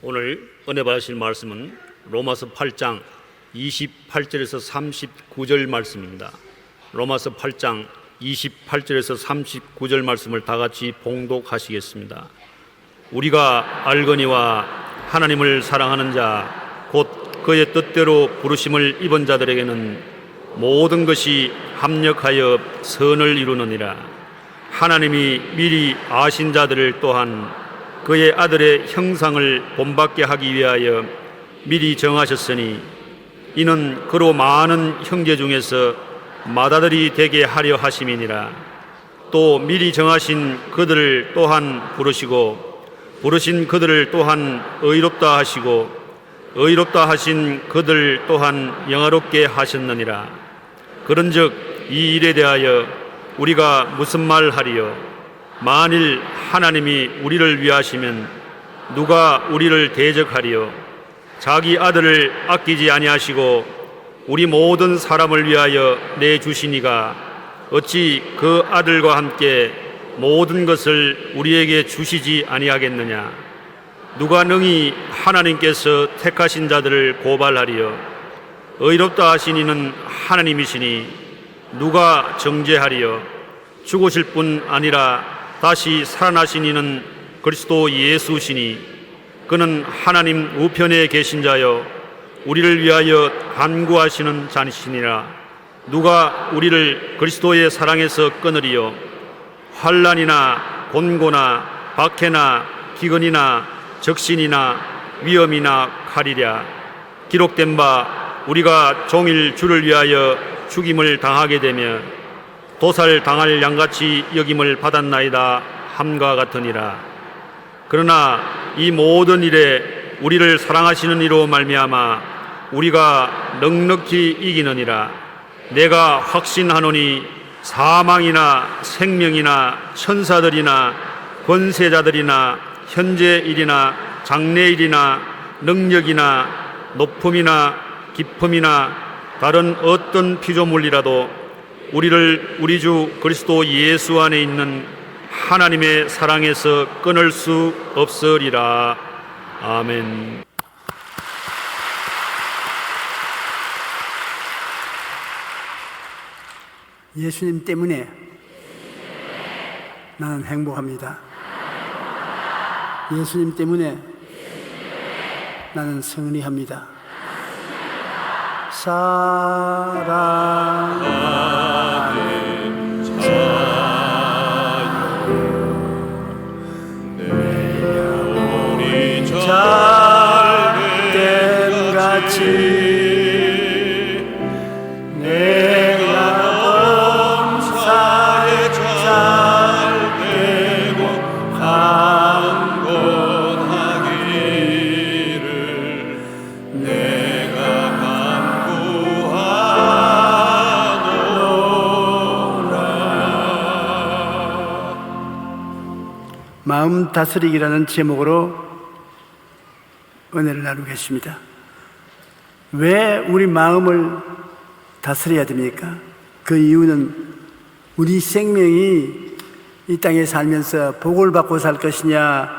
오늘 은혜 받으실 말씀은 로마서 8장 28절에서 39절 말씀입니다. 로마서 8장 28절에서 39절 말씀을 다 같이 봉독하시겠습니다. 우리가 알거니와 하나님을 사랑하는 자 곧 그의 뜻대로 부르심을 입은 자들에게는 모든 것이 합력하여 선을 이루느니라. 하나님이 미리 아신 자들을 또한 그의 아들의 형상을 본받게 하기 위하여 미리 정하셨으니 이는 그로 많은 형제 중에서 맏아들이 되게 하려 하심이니라. 또 미리 정하신 그들을 또한 부르시고 부르신 그들을 또한 의롭다 하시고 의롭다 하신 그들 또한 영화롭게 하셨느니라. 그런즉 이 일에 대하여 우리가 무슨 말하리요? 만일 하나님이 우리를 위하시면 누가 우리를 대적하리요? 자기 아들을 아끼지 아니하시고 우리 모든 사람을 위하여 내주시니가 어찌 그 아들과 함께 모든 것을 우리에게 주시지 아니하겠느냐? 누가 능히 하나님께서 택하신 자들을 고발하리요? 의롭다 하신 이는 하나님이시니 누가 정죄하리요? 죽으실 뿐 아니라 다시 살아나신 이는 그리스도 예수시니 그는 하나님 우편에 계신 자여 우리를 위하여 간구하시는 자니시니라. 누가 우리를 그리스도의 사랑에서 끊으리요? 환난이나 곤고나 박해나 기근이나 적신이나 위험이나 칼이랴. 기록된 바 우리가 종일 주를 위하여 죽임을 당하게 되며 도살 당할 양같이 여김을 받았나이다 함과 같으니라. 그러나 이 모든 일에 우리를 사랑하시는 이로 말미암아 우리가 넉넉히 이기느니라. 내가 확신하노니 사망이나 생명이나 천사들이나 권세자들이나 현재 일이나 장래 일이나 능력이나 높음이나 깊음이나 다른 어떤 피조물이라도 우리를 우리 주 그리스도 예수 안에 있는 하나님의 사랑에서 끊을 수 없으리라. 아멘. 예수님 때문에 나는 행복합니다. 예수님 때문에 나는 승리합니다. 사랑하는 자여 내 잘된 같이 마음 다스리기라는 제목으로 은혜를 나누고 계십니다. 왜 우리 마음을 다스려야 됩니까? 그 이유는 우리 생명이 이 땅에 살면서 복을 받고 살 것이냐,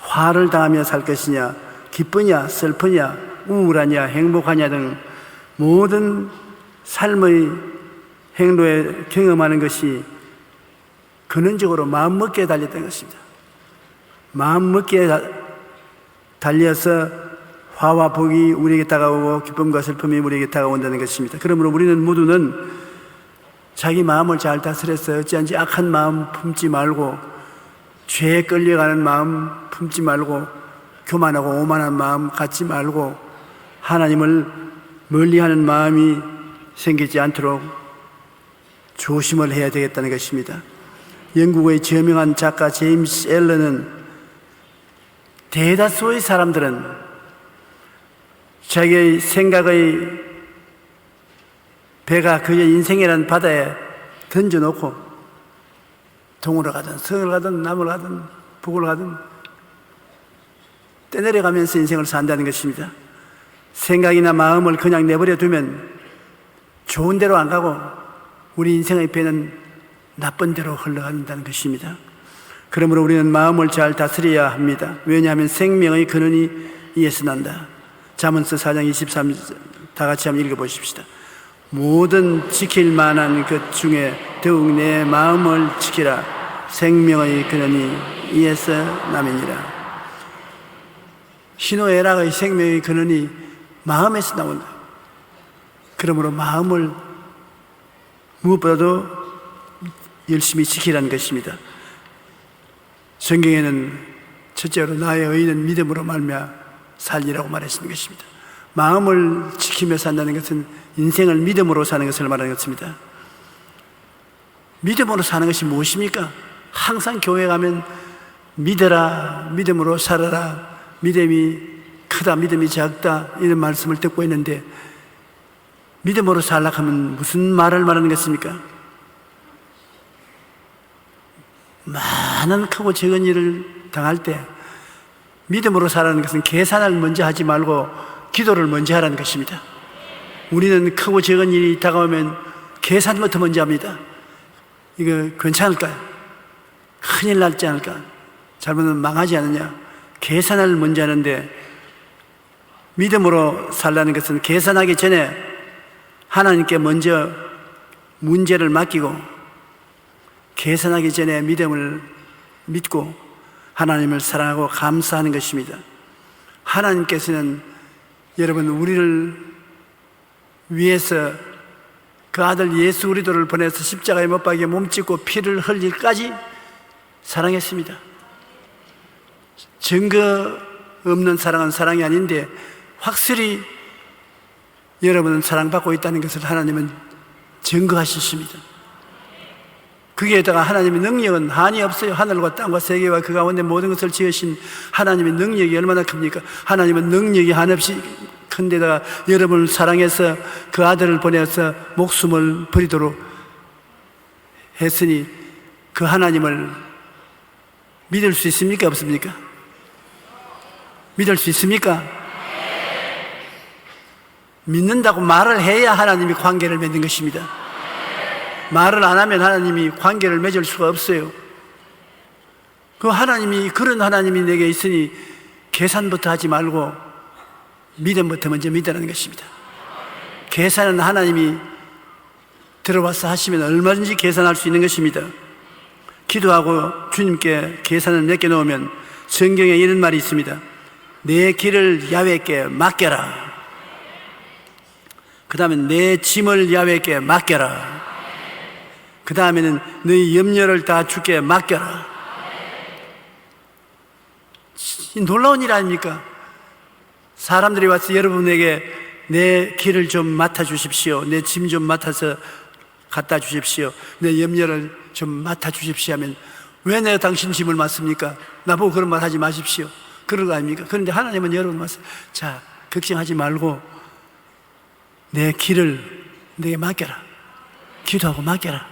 화를 당하며 살 것이냐, 기쁘냐, 슬프냐, 우울하냐, 행복하냐 등 모든 삶의 행로에 경험하는 것이 근원적으로 마음먹기에 달렸던 것입니다. 마음먹기에 달려서 화와 복이 우리에게 다가오고 기쁨과 슬픔이 우리에게 다가온다는 것입니다. 그러므로 우리는 모두는 자기 마음을 잘 다스려서 어찌한지 악한 마음 품지 말고 죄에 끌려가는 마음 품지 말고 교만하고 오만한 마음 갖지 말고 하나님을 멀리하는 마음이 생기지 않도록 조심을 해야 되겠다는 것입니다. 영국의 저명한 작가 제임스 앨런은 대다수의 사람들은 자기의 생각의 배가 그의 인생이라는 바다에 던져놓고 동으로 가든 성을 가든 남을 가든 북을 가든 떠내려가면서 인생을 산다는 것입니다. 생각이나 마음을 그냥 내버려 두면 좋은 데로 안 가고 우리 인생의 배는 나쁜 데로 흘러간다는 것입니다. 그러므로 우리는 마음을 잘 다스려야 합니다. 왜냐하면 생명의 근원이 이에서 난다. 잠언서 4장 23절 다 같이 한번 읽어보십시다. 모든 지킬 만한 것 중에 더욱 내 마음을 지키라. 생명의 근원이 이에서 남이니라. 희노애락의 생명의 근원이 마음에서 나온다. 그러므로 마음을 무엇보다도 열심히 지키라는 것입니다. 성경에는 첫째로 나의 의인은 믿음으로 말미암아 살리라고 말하시는 것입니다. 마음을 지키며 산다는 것은 인생을 믿음으로 사는 것을 말하는 것입니다. 믿음으로 사는 것이 무엇입니까? 항상 교회 가면 믿어라, 믿음으로 살아라, 믿음이 크다, 믿음이 작다 이런 말씀을 듣고 있는데 믿음으로 살라 하면 무슨 말을 말하는 것입니까? 많은 크고 적은 일을 당할 때 믿음으로 살라는 것은 계산을 먼저 하지 말고 기도를 먼저 하라는 것입니다. 우리는 크고 적은 일이 다가오면 계산부터 먼저 합니다. 이거 괜찮을까요? 큰일 날지 않을까? 잘못하면 망하지 않느냐? 계산을 먼저 하는데 믿음으로 살라는 것은 계산하기 전에 하나님께 먼저 문제를 맡기고 계산하기 전에 믿음을 믿고 하나님을 사랑하고 감사하는 것입니다. 하나님께서는 여러분 우리를 위해서 그 아들 예수 그리스도를 보내서 십자가에 못 박여 몸짓고 피를 흘릴까지 사랑했습니다. 증거 없는 사랑은 사랑이 아닌데 확실히 여러분은 사랑받고 있다는 것을 하나님은 증거하셨습니다. 거기에다가 하나님의 능력은 한이 없어요. 하늘과 땅과 세계와 그 가운데 모든 것을 지으신 하나님의 능력이 얼마나 큽니까? 하나님은 능력이 한없이 큰데다가 여러분을 사랑해서 그 아들을 보내서 목숨을 버리도록 했으니 그 하나님을 믿을 수 있습니까? 없습니까? 믿을 수 있습니까? 믿는다고 말을 해야 하나님이 관계를 맺는 것입니다. 말을 안 하면 하나님이 관계를 맺을 수가 없어요. 그 하나님이, 그런 하나님이 내게 있으니 계산부터 하지 말고 믿음부터 먼저 믿으라는 것입니다. 계산은 하나님이 들어와서 하시면 얼마든지 계산할 수 있는 것입니다. 기도하고 주님께 계산을 맡겨놓으면 성경에 이런 말이 있습니다. 내 길을 야훼께 맡겨라. 그 다음에 내 짐을 야훼께 맡겨라. 그 다음에는 너희 염려를 다 주께 맡겨라. 놀라운 일 아닙니까? 사람들이 와서 여러분에게 내 길을 좀 맡아주십시오, 내 짐 좀 맡아서 갖다 주십시오, 내 염려를 좀 맡아주십시오 하면 왜 내가 당신 짐을 맡습니까? 나보고 그런 말 하지 마십시오, 그런 거 아닙니까? 그런데 하나님은 여러분 와서 자, 걱정하지 말고 내 길을 내게 맡겨라. 기도하고 맡겨라.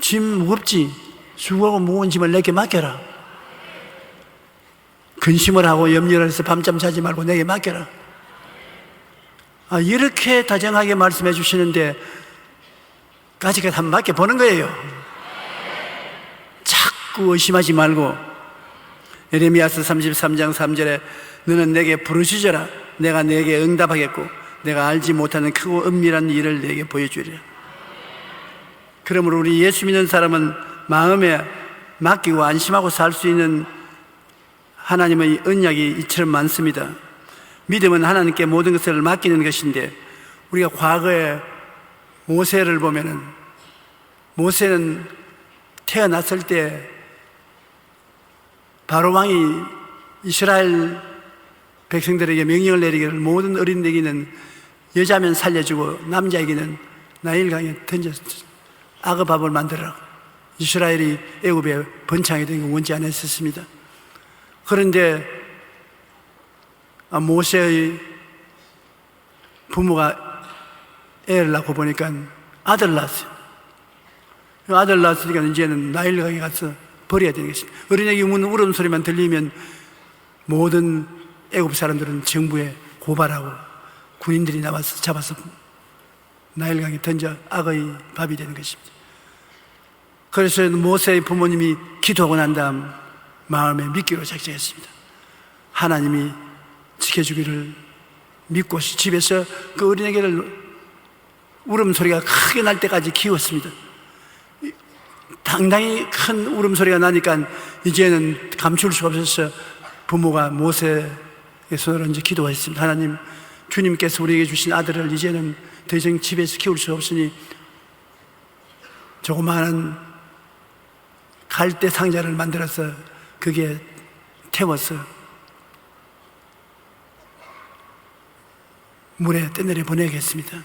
짐 무겁지? 수고하고 무거운 짐을 내게 맡겨라. 근심을 하고 염려를 해서 밤잠 자지 말고 내게 맡겨라. 이렇게 다정하게 말씀해 주시는데 까지까지 한번 맡겨보는 거예요. 자꾸 의심하지 말고. 예레미야서 33장 3절에 너는 내게 부르짖어라. 내가 내게 응답하겠고 내가 알지 못하는 크고 은밀한 일을 내게 보여주리라. 그러므로 우리 예수 믿는 사람은 마음에 맡기고 안심하고 살 수 있는 하나님의 언약이 이처럼 많습니다. 믿음은 하나님께 모든 것을 맡기는 것인데 우리가 과거에 모세를 보면은 모세는 태어났을 때 바로 왕이 이스라엘 백성들에게 명령을 내리기를 모든 어린애기는 여자면 살려주고 남자에게는 나일강에 던져서 악어밥을 만들어라. 이스라엘이 애굽에 번창하게 된 건 원치 않았었습니다. 그런데 모세의 부모가 애를 낳고 보니까 아들 낳았어요. 아들 낳았으니까 이제는 나일강에 가서 버려야 되는 것입니다. 어린애기 우는 울음소리만 들리면 모든 애굽 사람들은 정부에 고발하고 군인들이 나와서 잡아서 나일강에 던져 악의 밥이 되는 것입니다. 그래서 모세의 부모님이 기도하고 난 다음 마음에 믿기로 작정했습니다. 하나님이 지켜주기를 믿고 집에서 그 어린애기를 울음소리가 크게 날 때까지 키웠습니다. 당당히 큰 울음소리가 나니까 이제는 감출 수가 없어서 부모가 모세의 손으로 이제 기도했습니다. 하나님, 주님께서 우리에게 주신 아들을 이제는 더 이상 집에서 키울 수 없으니 조그마한 갈대 상자를 만들어서 그게 태워서 물에 떠내려 보내겠습니다.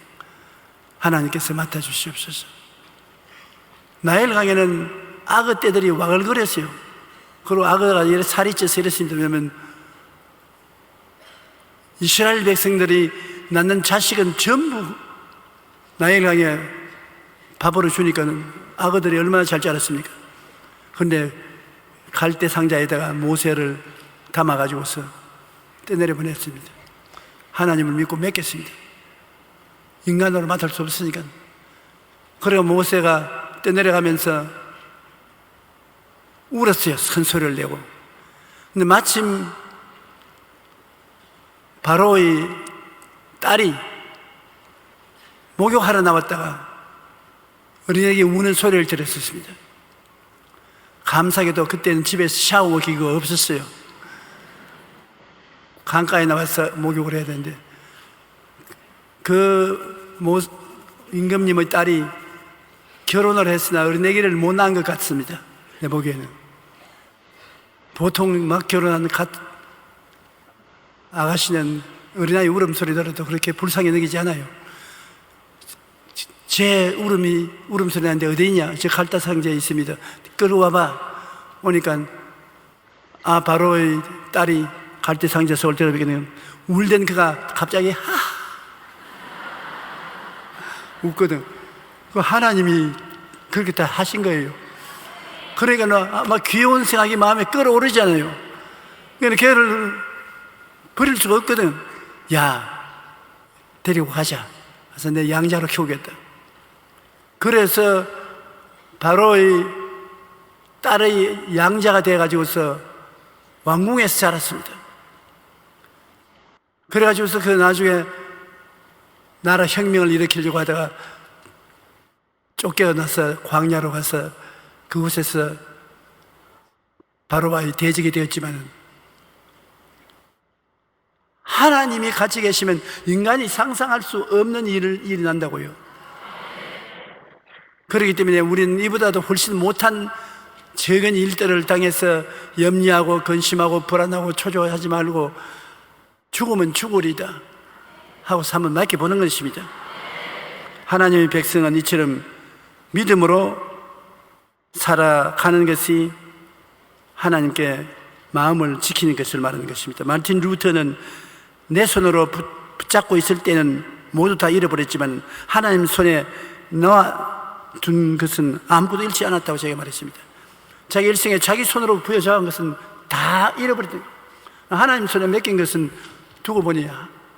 하나님께서 맡아주시옵소서. 나일강에는 악어 떼들이 와글거렸어요. 그리고 악어가 이렇게 살이 쪄서 이랬습니다. 왜냐하면 이스라엘 백성들이 낳는 자식은 전부 나일강에 밥으로 주니까는 악어들이 얼마나 잘 자랐습니까? 그런데 갈대 상자에다가 모세를 담아가지고서 떼내려 보냈습니다. 하나님을 믿고 맺겠습니다. 인간으로 맡을 수 없으니까. 그래서 모세가 떼내려가면서 울었어요. 큰 소리를 내고. 근데 마침 바로의 딸이 목욕하러 나왔다가 어린애에게 우는 소리를 들었습니다. 감사하게도 그때는 집에서 샤워 기구가 없었어요. 강가에 나와서 목욕을 해야 되는데 그 임금님의 딸이 결혼을 했으나 어린애기를 못 낳은 것 같습니다. 내 보기에는. 보통 막 결혼한 아가씨는 어린아이 울음소리 들어도 그렇게 불쌍히 느끼지 않아요. 제 울음소리 나는데 어디 있냐? 저 갈대 상자에 있습니다. 끌어와봐. 오니까 바로의 딸이 갈대 상자 속을 들어보기는 울던 그가 갑자기 웃거든. 그 하나님이 그렇게 다 하신 거예요. 그러니까 막 귀여운 생각이 마음에 끌어오르잖아요. 그러니까 걔를 버릴 수가 없거든. 야, 데리고 가자. 그래서 내 양자로 키우겠다. 그래서 바로의 딸의 양자가 돼가지고서 왕궁에서 자랐습니다. 그래가지고서 그 나중에 나라 혁명을 일으키려고 하다가 쫓겨나서 광야로 가서 그곳에서 바로와의 대적이 되었지만 하나님이 같이 계시면 인간이 상상할 수 없는 일이 난다고요. 그렇기 때문에 우리는 이보다도 훨씬 못한 적은 일들을 당해서 염려하고 근심하고 불안하고 초조하지 말고 죽으면 죽으리다 하고 한번 맡겨보는 것입니다. 하나님의 백성은 이처럼 믿음으로 살아가는 것이 하나님께 마음을 지키는 것을 말하는 것입니다. 마르틴 루터는 내 손으로 붙잡고 있을 때는 모두 다 잃어버렸지만 하나님 손에 놓아둔 것은 아무것도 잃지 않았다고 제가 말했습니다. 자기 일생에 자기 손으로 부여잡은 것은 다 잃어버렸다. 하나님 손에 맡긴 것은 두고 보니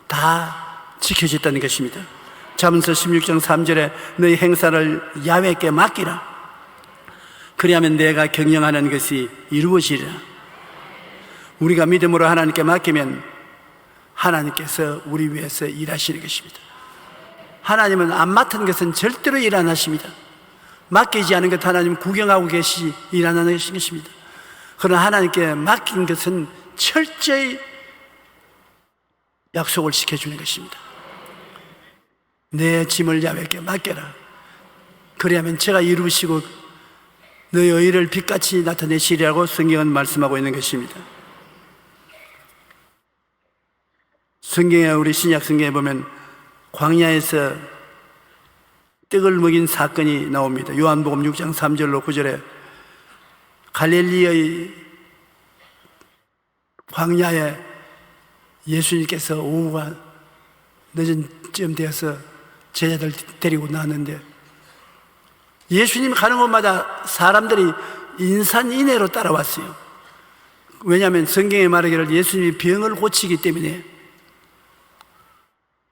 다 지켜졌다는 것입니다. 잠언서 16장 3절에 너희 행사를 야훼께 맡기라. 그리하면 내가 경영하는 것이 이루어지리라. 우리가 믿음으로 하나님께 맡기면 하나님께서 우리 위해서 일하시는 것입니다. 하나님은 안 맡은 것은 절대로 일 안 하십니다. 맡기지 않은 것 하나님은 구경하고 계시 일 안 하는 것입니다. 그러나 하나님께 맡긴 것은 철저히 약속을 지켜주는 것입니다. 내 짐을 야훼께 맡겨라. 그리하면 제가 이루시고 너의 의를 빛같이 나타내시리라고 성경은 말씀하고 있는 것입니다. 성경에 우리 신약 성경에 보면 광야에서 떡을 먹인 사건이 나옵니다. 요한복음 6장 3절로 9절에 갈릴리의 광야에 예수님께서 오후가 늦은 쯤 되어서 제자들 데리고 나왔는데 예수님 가는 곳마다 사람들이 인산인해로 따라왔어요. 왜냐하면 성경에 말하기를 예수님이 병을 고치기 때문에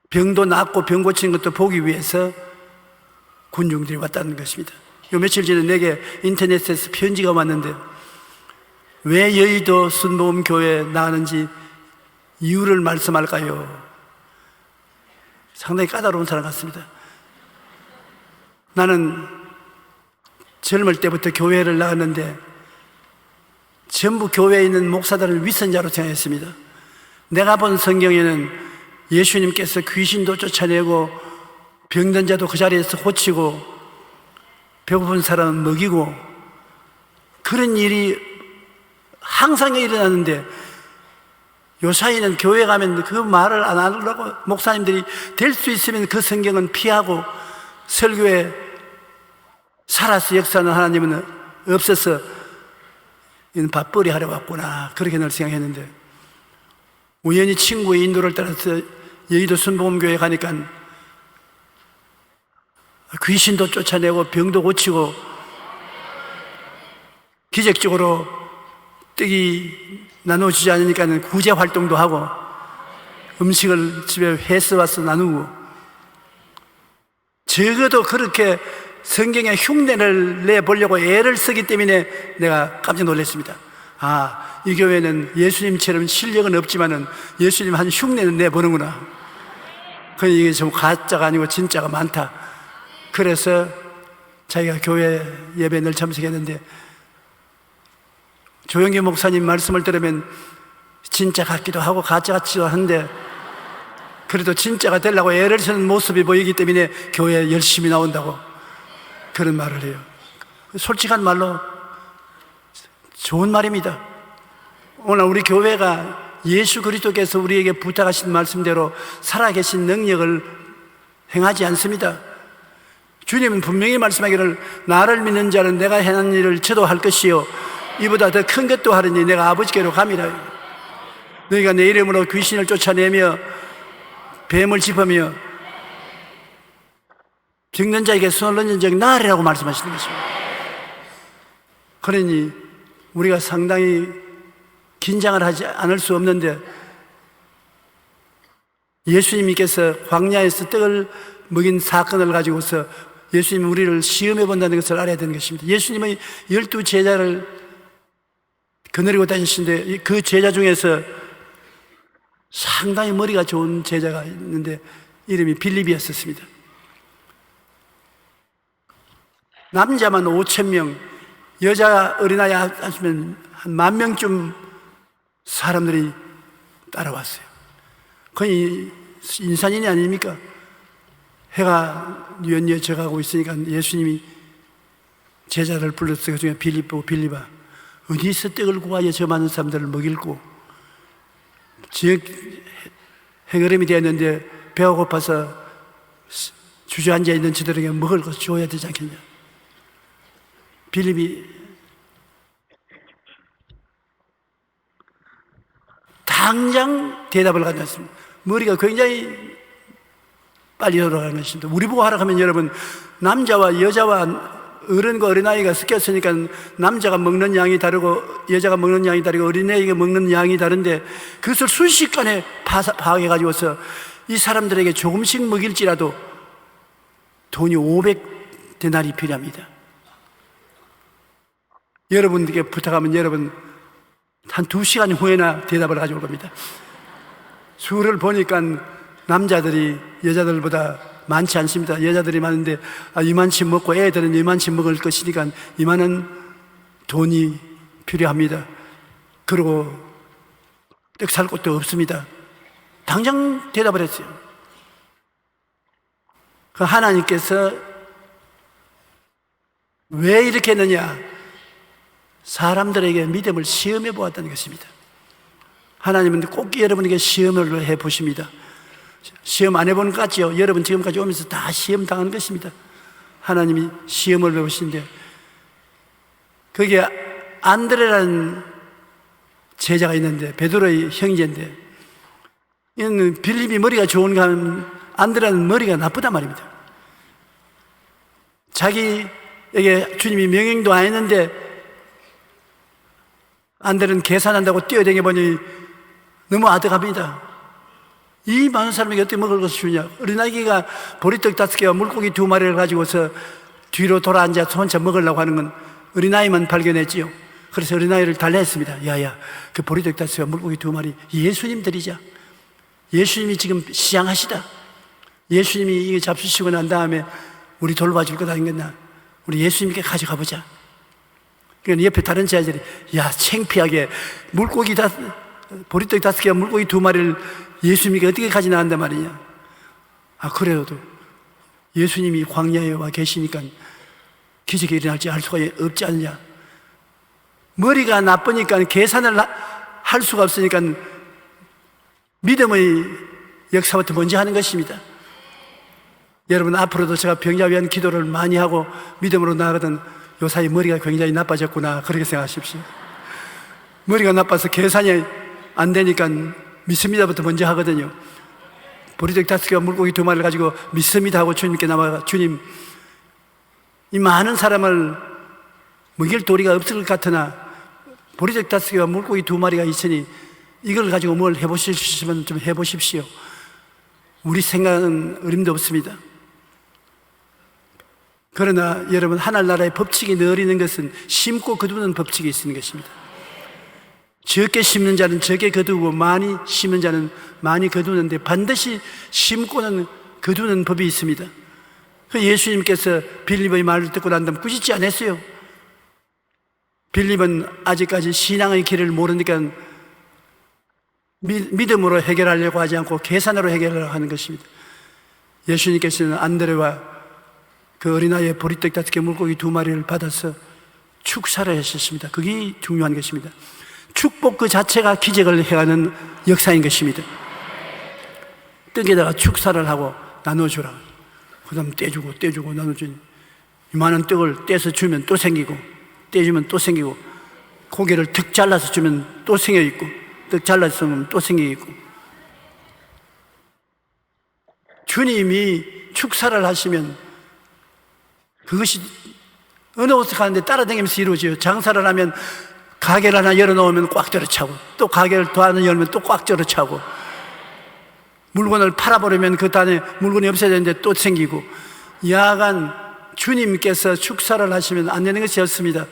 병도 낫고 병 고치는 것도 보기 위해서 군중들이 왔다는 것입니다. 요 며칠 전에 내게 인터넷에서 편지가 왔는데 왜 여의도 순복음교회에 나가는지 이유를 말씀할까요? 상당히 까다로운 사람 같습니다. 나는 젊을 때부터 교회를 나갔는데 전부 교회에 있는 목사들을 위선자로 생각했습니다. 내가 본 성경에는 예수님께서 귀신도 쫓아내고 병든 자도 그 자리에서 고치고 배고픈 사람은 먹이고 그런 일이 항상 일어나는데 요사이는 교회 가면 그 말을 안 하려고 목사님들이 될 수 있으면 그 성경은 피하고 설교에 살아서 역사하는 하나님은 없어서 이는 밥벌이 하러 왔구나 그렇게 늘 생각했는데 우연히 친구의 인도를 따라서 여의도 순복음교회 가니까 귀신도 쫓아내고 병도 고치고 기적적으로 떡이 나눠주지 않으니까 구제 활동도 하고 음식을 집에 해서 와서 나누고 적어도 그렇게 성경에 흉내를 내보려고 애를 쓰기 때문에 내가 깜짝 놀랐습니다. 아, 이 교회는 예수님처럼 실력은 없지만은 예수님 한 흉내는 내보는구나. 그러니 이게 좀 가짜가 아니고 진짜가 많다. 그래서 자기가 교회 예배에 늘 참석했는데 조영기 목사님 말씀을 들으면 진짜 같기도 하고 가짜 같기도 한데 그래도 진짜가 되려고 애를 쓰는 모습이 보이기 때문에 교회에 열심히 나온다고 그런 말을 해요. 솔직한 말로 좋은 말입니다. 오늘 우리 교회가 예수 그리스도께서 우리에게 부탁하신 말씀대로 살아계신 능력을 행하지 않습니다. 주님은 분명히 말씀하기를 나를 믿는 자는 내가 행한 일을 저도 할 것이요 이보다 더 큰 것도 하리니 내가 아버지께로 감이라. 너희가 내 이름으로 귀신을 쫓아내며 뱀을 짚으며 병든 자에게 손을 얹은 적이 나으리라고 말씀하시는 것입니다. 그러니 우리가 상당히 긴장을 하지 않을 수 없는데 예수님께서 광야에서 떡을 먹인 사건을 가지고서 예수님은 우리를 시험해 본다는 것을 알아야 되는 것입니다. 예수님의 12 제자를 거느리고 다니시는데 그 제자 중에서 상당히 머리가 좋은 제자가 있는데 이름이 빌립이었습니다. 남자만 5,000명, 여자 어린아이 하시면 한 10,000명쯤 사람들이 따라왔어요. 거의 인산인이 아닙니까? 해가 뉘엿뉘엿 져가고 있으니까 예수님이 제자를 불렀어요. 그중에 빌립아 어디서 떡을 구하여 저 많은 사람들을 먹일고 해거름이 되었는데 배가 고파서 주저앉아 있는 저들에게 먹을 것을 줘야 되지 않겠냐. 빌립이 당장 대답을 가져왔습니다. 머리가 굉장히 빨리 돌아가는 것입니다. 우리 보고 하라 하면 여러분 남자와 여자와 어른과 어린아이가 섞였으니까 남자가 먹는 양이 다르고 여자가 먹는 양이 다르고 어린아이가 먹는 양이 다른데 그것을 순식간에 파악해가지고서 이 사람들에게 조금씩 먹일지라도 돈이 500데나리 필요합니다. 여러분에게 부탁하면 여러분 한 2시간 후에나 대답을 가져올 겁니다. 수를 보니까 남자들이 여자들보다 많지 않습니다. 여자들이 많은데 이만치 먹고 애들은 이만치 먹을 것이니까 이만한 돈이 필요합니다. 그리고 떡 살 곳도 없습니다. 당장 대답을 했어요. 그 하나님께서 왜 이렇게 했느냐? 사람들에게 믿음을 시험해 보았다는 것입니다. 하나님은 꼭 여러분에게 시험을 해 보십니다. 시험 안 해보는 것 같죠? 여러분 지금까지 오면서 다 시험 당한 것입니다. 하나님이 시험을 해보시는데 거기에 안드레라는 제자가 있는데 베드로의 형제인데 이는 빌립이 머리가 좋은가 하면 안드레는 머리가 나쁘단 말입니다. 자기에게 주님이 명령도 안 했는데 안드레는 계산한다고 뛰어다녀 보니 너무 아득합니다. 이 많은 사람에게 어떻게 먹을 것을 주냐? 어린아이가 보리떡 5개와 물고기 2마리를 가지고서 뒤로 돌아 앉아서 혼자 먹으려고 하는 건 어린아이만 발견했지요. 그래서 어린아이를 달래했습니다. 야야, 그 보리떡 5개와 물고기 2마리 예수님 드리자. 예수님이 지금 시장하시다. 예수님이 이거 잡수시고 난 다음에 우리 돌봐줄 것 아니겠나. 우리 예수님께 가져가 보자. 그러니까 옆에 다른 제자들이, 야, 창피하게 보리떡 5개와 물고기 2마리를 예수님께 어떻게 가지나 한단 말이냐. 아, 그래도 예수님이 광야에 와 계시니까 기적이 일어날지 알 수가 없지 않냐. 머리가 나쁘니까 계산을 할 수가 없으니까 믿음의 역사부터 먼저 하는 것입니다. 여러분, 앞으로도 제가 병자 위한 기도를 많이 하고 믿음으로 나아가던 요사이 머리가 굉장히 나빠졌구나, 그렇게 생각하십시오. 머리가 나빠서 계산이 안 되니까 믿습니다부터 먼저 하거든요. 보리떡 5개와 물고기 2마리를 가지고 믿습니다 하고 주님께 나와가, 주님, 이 많은 사람을 먹일 도리가 없을 것 같으나 보리떡 5개와 물고기 2마리가 있으니 이걸 가지고 뭘 해보실 수 있으면 좀 해보십시오. 우리 생각은 어림도 없습니다. 그러나 여러분, 하늘나라의 법칙이 늘 있는 것은 심고 거두는 법칙이 있는 것입니다. 적게 심는 자는 적게 거두고 많이 심는 자는 많이 거두는데 반드시 심고는 거두는 법이 있습니다. 예수님께서 빌립의 말을 듣고 난 다음 꾸짖지 않았어요. 빌립은 아직까지 신앙의 길을 모르니까 믿음으로 해결하려고 하지 않고 계산으로 해결하려고 하는 것입니다. 예수님께서는 안드레와 그 어린아이의 보리떡 5개 물고기 2마리를 받아서 축사를 하셨습니다. 그게 중요한 것입니다. 축복 그 자체가 기적을 해가는 역사인 것입니다. 떡에다가 축사를 하고 나눠주라. 그 다음 떼주고 나눠주니 이만한 떡을 떼서 주면 또 생기고, 떼주면 또 생기고, 고개를 툭 잘라서 주면 또 생겨있고, 떡 잘라서 주면 또 생겨있고. 주님이 축사를 하시면 그것이 어느 곳에 가는데 따라다니면서 이루어져요. 장사를 하면 가게를 하나 열어놓으면 꽉 들어차고, 또 가게를 더 하나 열면 또 꽉 들어차고, 물건을 팔아버리면 그 안에 물건이 없어야 되는데 또 생기고. 야간 주님께서 축사를 하시면 안 되는 것이 없습니다.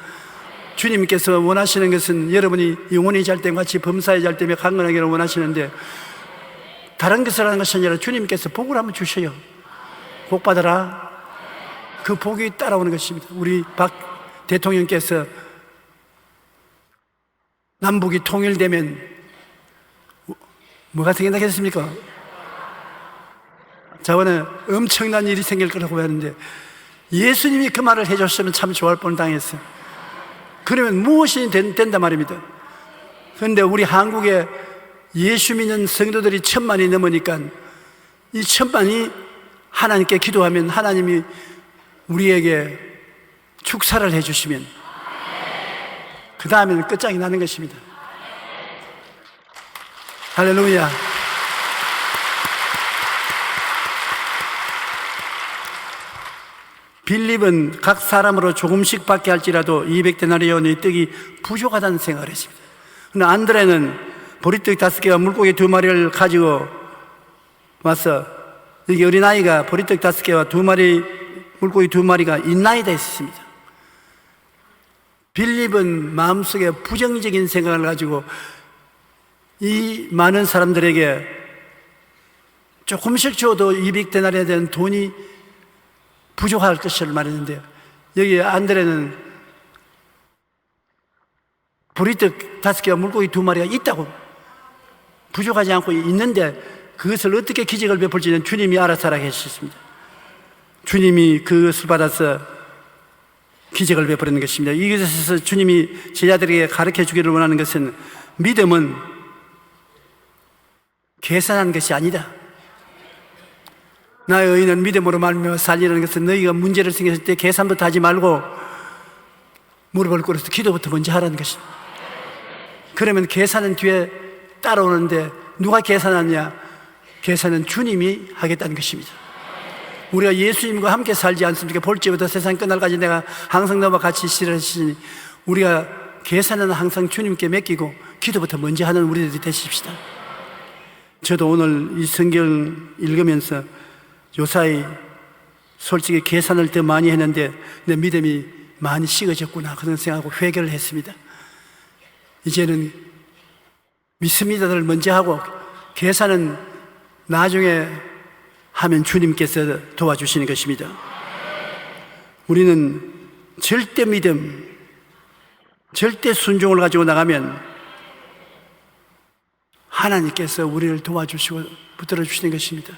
주님께서 원하시는 것은 여러분이 영혼이 잘 때 같이 범사에 잘 때며 강건하기를 원하시는데, 다른 것을 하는 것이 아니라 주님께서 복을 한번 주셔요. 복 받아라. 그 복이 따라오는 것입니다. 우리 박 대통령께서 남북이 통일되면 뭐가 생긴다겠습니까? 저번에 엄청난 일이 생길 거라고 하는데 예수님이 그 말을 해줬으면 참 좋아할 뻔당했어요. 그러면 무엇이 된단 말입니다. 그런데 우리 한국에 예수 믿는 성도들이 1,000만이 넘으니까 이 1,000만이 하나님께 기도하면 하나님이 우리에게 축사를 해주시면 그 다음에는 끝장이 나는 것입니다. 할렐루야. 빌립은 각 사람으로 조금씩 받게 할지라도 200데나리온의 떡이 부족하다는 생각을 했습니다. 그러나 안드레는 보리떡 5개와 물고기 2마리를 가지고 와서, 여기 어린아이가 보리떡 5개와 2마리 물고기 2마리가 있나이다 했습니다. 빌립은 마음속에 부정적인 생각을 가지고 이 많은 사람들에게 조금씩 줘도 200데나리에 대한 돈이 부족할 것을 말했는데요. 여기 안드레는 보리떡 5개와 물고기 2마리가 있다고, 부족하지 않고 있는데 그것을 어떻게 기적을 베풀지는 주님이 알아서 하라 하셨습니다. 주님이 그것을 받아서 기적을 베푸는 것입니다. 이것에서 주님이 제자들에게 가르쳐 주기를 원하는 것은, 믿음은 계산한 것이 아니다. 나의 의인은 믿음으로 말미암아 살리라는 것은, 너희가 문제를 생겼을 때 계산부터 하지 말고 무릎을 꿇어서 기도부터 먼저 하라는 것입니다. 그러면 계산은 뒤에 따라오는데 누가 계산하냐? 계산은 주님이 하겠다는 것입니다. 우리가 예수님과 함께 살지 않습니까? 볼지부터 세상 끝날까지 내가 항상 너와 같이 있으시니, 우리가 계산은 항상 주님께 맡기고 기도부터 먼저 하는 우리들이 되십시다. 저도 오늘 이 성경 읽으면서 요사이 솔직히 계산을 더 많이 했는데 내 믿음이 많이 식어졌구나 그런 생각하고 회개를 했습니다. 이제는 믿습니다를 먼저 하고 계산은 나중에 하면 주님께서 도와주시는 것입니다. 우리는 절대 믿음, 절대 순종을 가지고 나가면 하나님께서 우리를 도와주시고 붙들어 주시는 것입니다.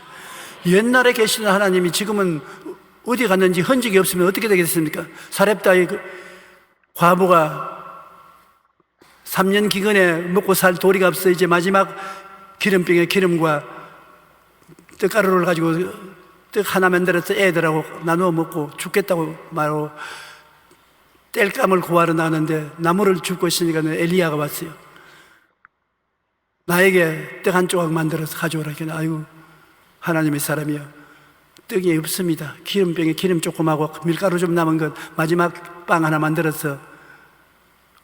옛날에 계시는 하나님이 지금은 어디 갔는지 흔적이 없으면 어떻게 되겠습니까? 사렙다의 과부가 3년 기근에 먹고 살 도리가 없어 이제 마지막 기름병에 기름과 떡가루를 가지고 떡 하나 만들어서 애들하고 나누어 먹고 죽겠다고 말하고 땔감을 구하러 나가는데 나무를 줍고 있으니까 엘리야가 왔어요. 나에게 떡 한 조각 만들어서 가져오라. 아이고 하나님의 사람이요, 떡이 없습니다. 기름병에 기름 조금하고 밀가루 좀 남은 것 마지막 빵 하나 만들어서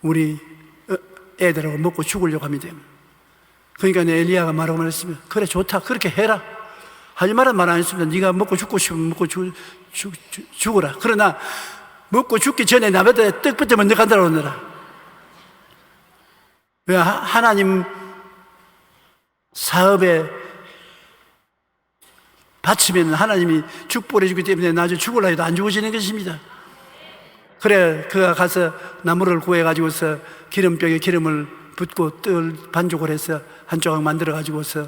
우리 애들하고 먹고 죽으려고 합니다. 그러니까 엘리야가 말하고 말했으면 그래 좋다 그렇게 해라. 하지 말란 말 안 했습니다. 네가 먹고 죽고 싶으면 먹고 죽어라. 그러나 먹고 죽기 전에 나보다 떡부터 먼저 간다고 하느라. 왜 하나님 사업에 바치면 하나님이 축복해 주기 때문에 나중에 죽을라 해도 안 죽어지는 것입니다. 그래 그가 가서 나무를 구해가지고서 기름병에 기름을 붓고 떡을 반죽을 해서 한 조각 만들어 가지고서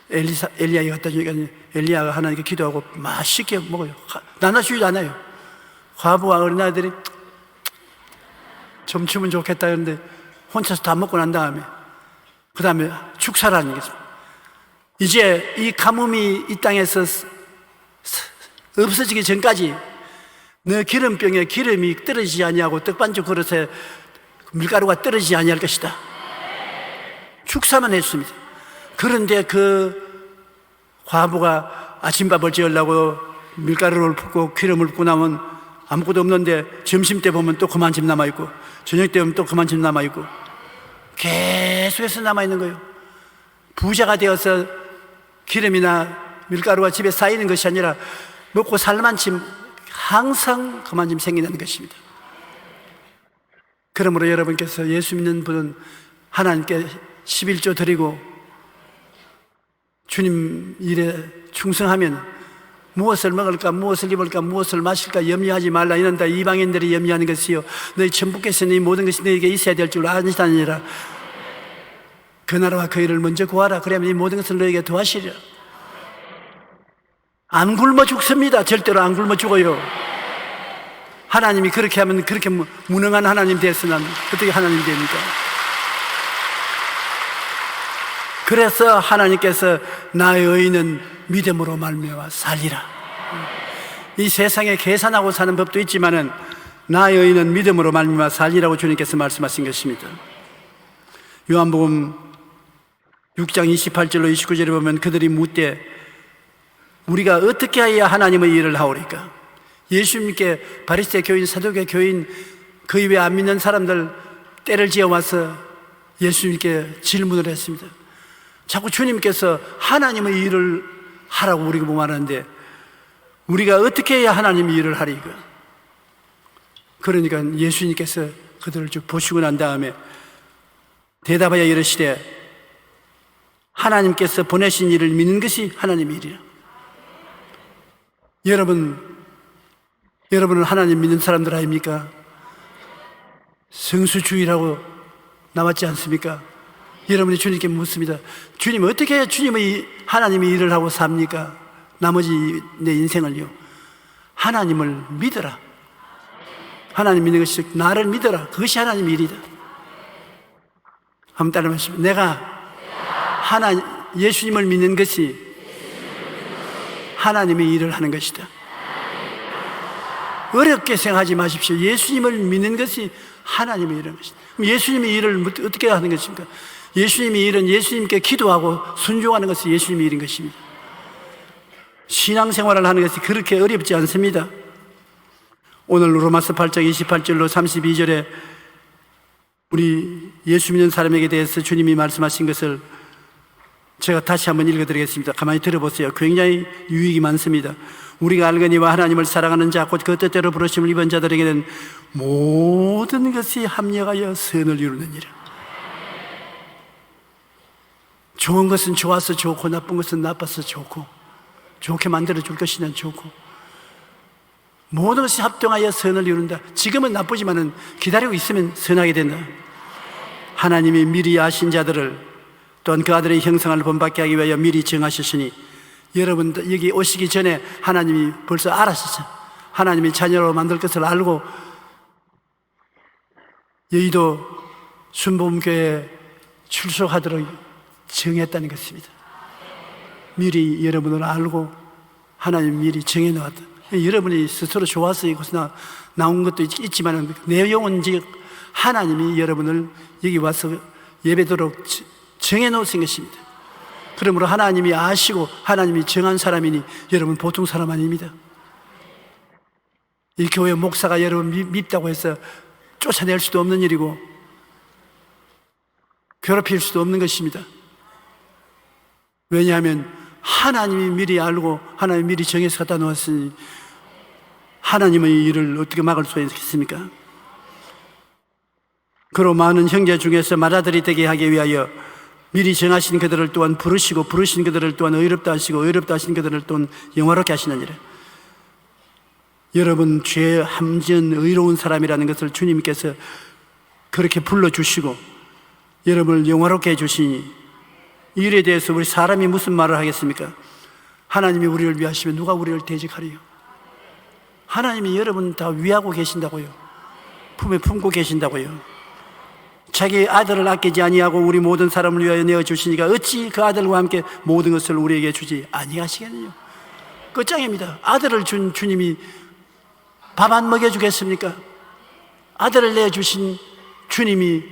엘리야가 갖다 주니까 엘리야가 하나님께 기도하고 맛있게 먹어요. 나눠주지 않아요. 과부와 어린아이들이 좀 주면 좋겠다 했는데 혼자서 다 먹고 난 다음에 그 다음에 축사라는 것입니다. 이제 이 가뭄이 이 땅에서 없어지기 전까지 너 기름병에 기름이 떨어지지 아니하고 떡반죽 그릇에 밀가루가 떨어지지 아니할 것이다. 축사만 했습니다. 그런데 그 과부가 아침밥을 지으려고 밀가루를 붓고 기름을 붓고 나면 아무것도 없는데 점심 때 보면 또 그만큼 남아있고 저녁 때 보면 또 그만큼 남아있고 계속해서 남아있는 거예요. 부자가 되어서 기름이나 밀가루가 집에 쌓이는 것이 아니라 먹고 살 만큼 항상 그만큼 생기는 것입니다. 그러므로 여러분께서 예수 믿는 분은 하나님께 11조 드리고 주님 일에 충성하면 무엇을 먹을까, 무엇을 입을까, 무엇을 마실까 염려하지 말라. 이런다 이방인들이 염려하는 것이요 너희 천부께서는 이 모든 것이 너희에게 있어야 될 줄 아시다니라. 그 나라와 그 일을 먼저 구하라. 그러면 이 모든 것을 너희에게 도와시리라. 안 굶어 죽습니다. 절대로 안 굶어 죽어요. 하나님이 그렇게 하면 그렇게 무능한 하나님 됐으나 어떻게 하나님 됩니까? 그래서 하나님께서 나의 의인은 믿음으로 말미암아 살리라. 이 세상에 계산하고 사는 법도 있지만은 나의 의인은 믿음으로 말미암아 살리라고 주님께서 말씀하신 것입니다. 요한복음 6장 28절로 29절에 보면 그들이 묻되 우리가 어떻게 해야 하나님의 일을 하오리까? 예수님께 바리새 교인, 사두개 교인, 그 이외에 안 믿는 사람들 때를 지어와서 예수님께 질문을 했습니다. 자꾸 주님께서 하나님의 일을 하라고 우리가 말하는데 우리가 어떻게 해야 하나님의 일을 하리까? 그러니까 예수님께서 그들을 쭉 보시고 난 다음에 대답하여 이르시되 하나님께서 보내신 일을 믿는 것이 하나님의 일이라. 여러분은 하나님 믿는 사람들 아닙니까? 성수주의라고 나왔지 않습니까? 여러분이 주님께 묻습니다. 주님 어떻게 하나님의 일을 하고 삽니까? 나머지 내 인생을요. 하나님을 믿어라. 하나님 믿는 것이 나를 믿어라. 그것이 하나님의 일이다. 한번 따라 말씀해. 내가 예수님을 믿는 것이 하나님의 일을 하는 것이다. 어렵게 생각하지 마십시오. 예수님을 믿는 것이 하나님의 일을 하는 것이다. 그럼 예수님의 일을 어떻게 하는 것입니까? 예수님의 일은 예수님께 기도하고 순종하는 것이 예수님의 일인 것입니다. 신앙생활을 하는 것이 그렇게 어렵지 않습니다. 오늘 로마서 8장 28절로 32절에 우리 예수 믿는 사람에게 대해서 주님이 말씀하신 것을 제가 다시 한번 읽어드리겠습니다. 가만히 들어보세요. 굉장히 유익이 많습니다. 우리가 알거니와 하나님을 사랑하는 자 곧 그 뜻대로 부르심을 입은 자들에게는 모든 것이 합력하여 선을 이루느니라. 좋은 것은 좋아서 좋고 나쁜 것은 나빠서 좋고 좋게 만들어줄 것이냐 좋고 모든 것이 합동하여 선을 이룬다. 지금은 나쁘지만은 기다리고 있으면 선하게 된다. 하나님이 미리 아신 자들을 또한 그 아들의 형상을 본받게 하기 위하여 미리 정하셨으니 여러분 여기 오시기 전에 하나님이 벌써 알았었죠. 하나님이 자녀로 만들 것을 알고 여의도 순복음교회에 출석하도록 정했다는 것입니다. 미리 여러분을 알고 하나님이 미리 정해놓았다. 여러분이 스스로 좋아서 이곳에 나온 것도 있지만 내용은 즉 하나님이 여러분을 여기 와서 예배도록 정해놓으신 것입니다. 그러므로 하나님이 아시고 하나님이 정한 사람이니 여러분 보통 사람 아닙니다. 이 교회 목사가 여러분 밉다고 해서 쫓아낼 수도 없는 일이고 괴롭힐 수도 없는 것입니다. 왜냐하면 하나님이 미리 알고 하나님이 미리 정해서 갖다 놓았으니 하나님의 일을 어떻게 막을 수 있겠습니까? 그로 많은 형제 중에서 맏아들이 되게 하기 위하여 미리 정하신 그들을 또한 부르시고 부르신 그들을 또한 의롭다 하시고 의롭다 하신 그들을 또한 영화롭게 하시느니라. 여러분 죄 함전 의로운 사람이라는 것을 주님께서 그렇게 불러주시고 여러분을 영화롭게 해주시니 이 일에 대해서 우리 사람이 무슨 말을 하겠습니까? 하나님이 우리를 위하시면 누가 우리를 대적하리요? 하나님이 여러분 다 위하고 계신다고요. 품에 품고 계신다고요. 자기 아들을 아끼지 아니하고 우리 모든 사람을 위하여 내어주시니까 어찌 그 아들과 함께 모든 것을 우리에게 주지 아니하시겠느냐. 끝장입니다. 아들을 준 주님이 밥 안 먹여주겠습니까? 아들을 내주신 주님이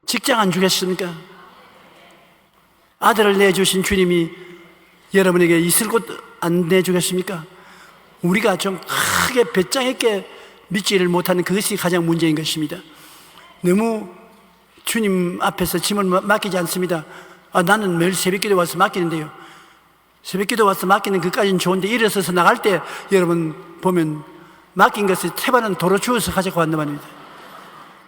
직장 안 주겠습니까? 아들을 내주신 주님이 여러분에게 있을 곳 안 내주겠습니까? 우리가 좀 크게 배짱 있게 믿지를 못하는 그것이 가장 문제인 것입니다. 너무 주님 앞에서 짐을 맡기지 않습니다. 나는 매일 새벽기도 와서 맡기는데요. 새벽기도 와서 맡기는 것까지는 좋은데 일어서서 나갈 때 여러분 보면 맡긴 것을 태반은 도로 주워서 가져고 왔단 말입니다.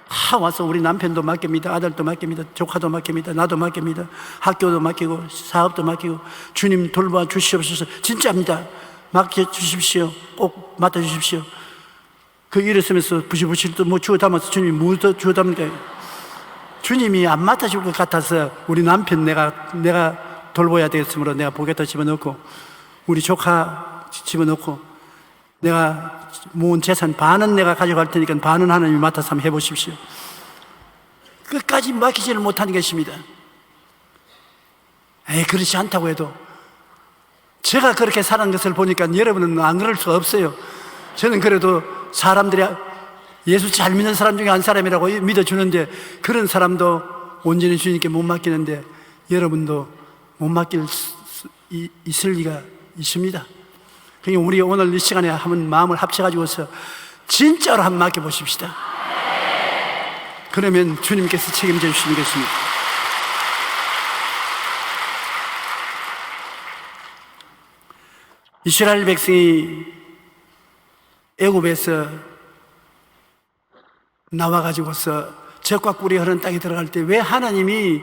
다 와서 우리 남편도 맡깁니다. 아들도 맡깁니다. 조카도 맡깁니다. 나도 맡깁니다. 학교도 맡기고 사업도 맡기고 주님 돌봐 주시옵소서. 진짜입니다. 맡겨주십시오. 꼭 맡아주십시오. 그 일었으면서 부시부시 또 뭐 주워 담아서 주님이 뭐 주워 담니까? 주님이 안 맡아줄 것 같아서 우리 남편 내가 돌봐야 되겠으므로 내가 보겠다 집어넣고 우리 조카 집어넣고 내가 모은 재산 반은 내가 가져갈 테니까 반은 하나님이 맡아서 한번 해보십시오. 끝까지 맡기지를 못하는 것입니다. 그렇지 않다고 해도 제가 그렇게 사는 것을 보니까 여러분은 안 그럴 수가 없어요. 저는 그래도 사람들이 예수 잘 믿는 사람 중에 한 사람이라고 믿어주는데 그런 사람도 온전히 주님께 못 맡기는데 여러분도 못 맡길 수 있을 리가 있습니다. 그러니까 우리 오늘 이 시간에 한번 마음을 합쳐가지고서 진짜로 한번 맡겨보십시다. 그러면 주님께서 책임져 주시는 것입니다. 이스라엘 백성이 애굽에서 나와가지고서 젖과 꿀이 흐르는 땅에 들어갈 때 왜 하나님이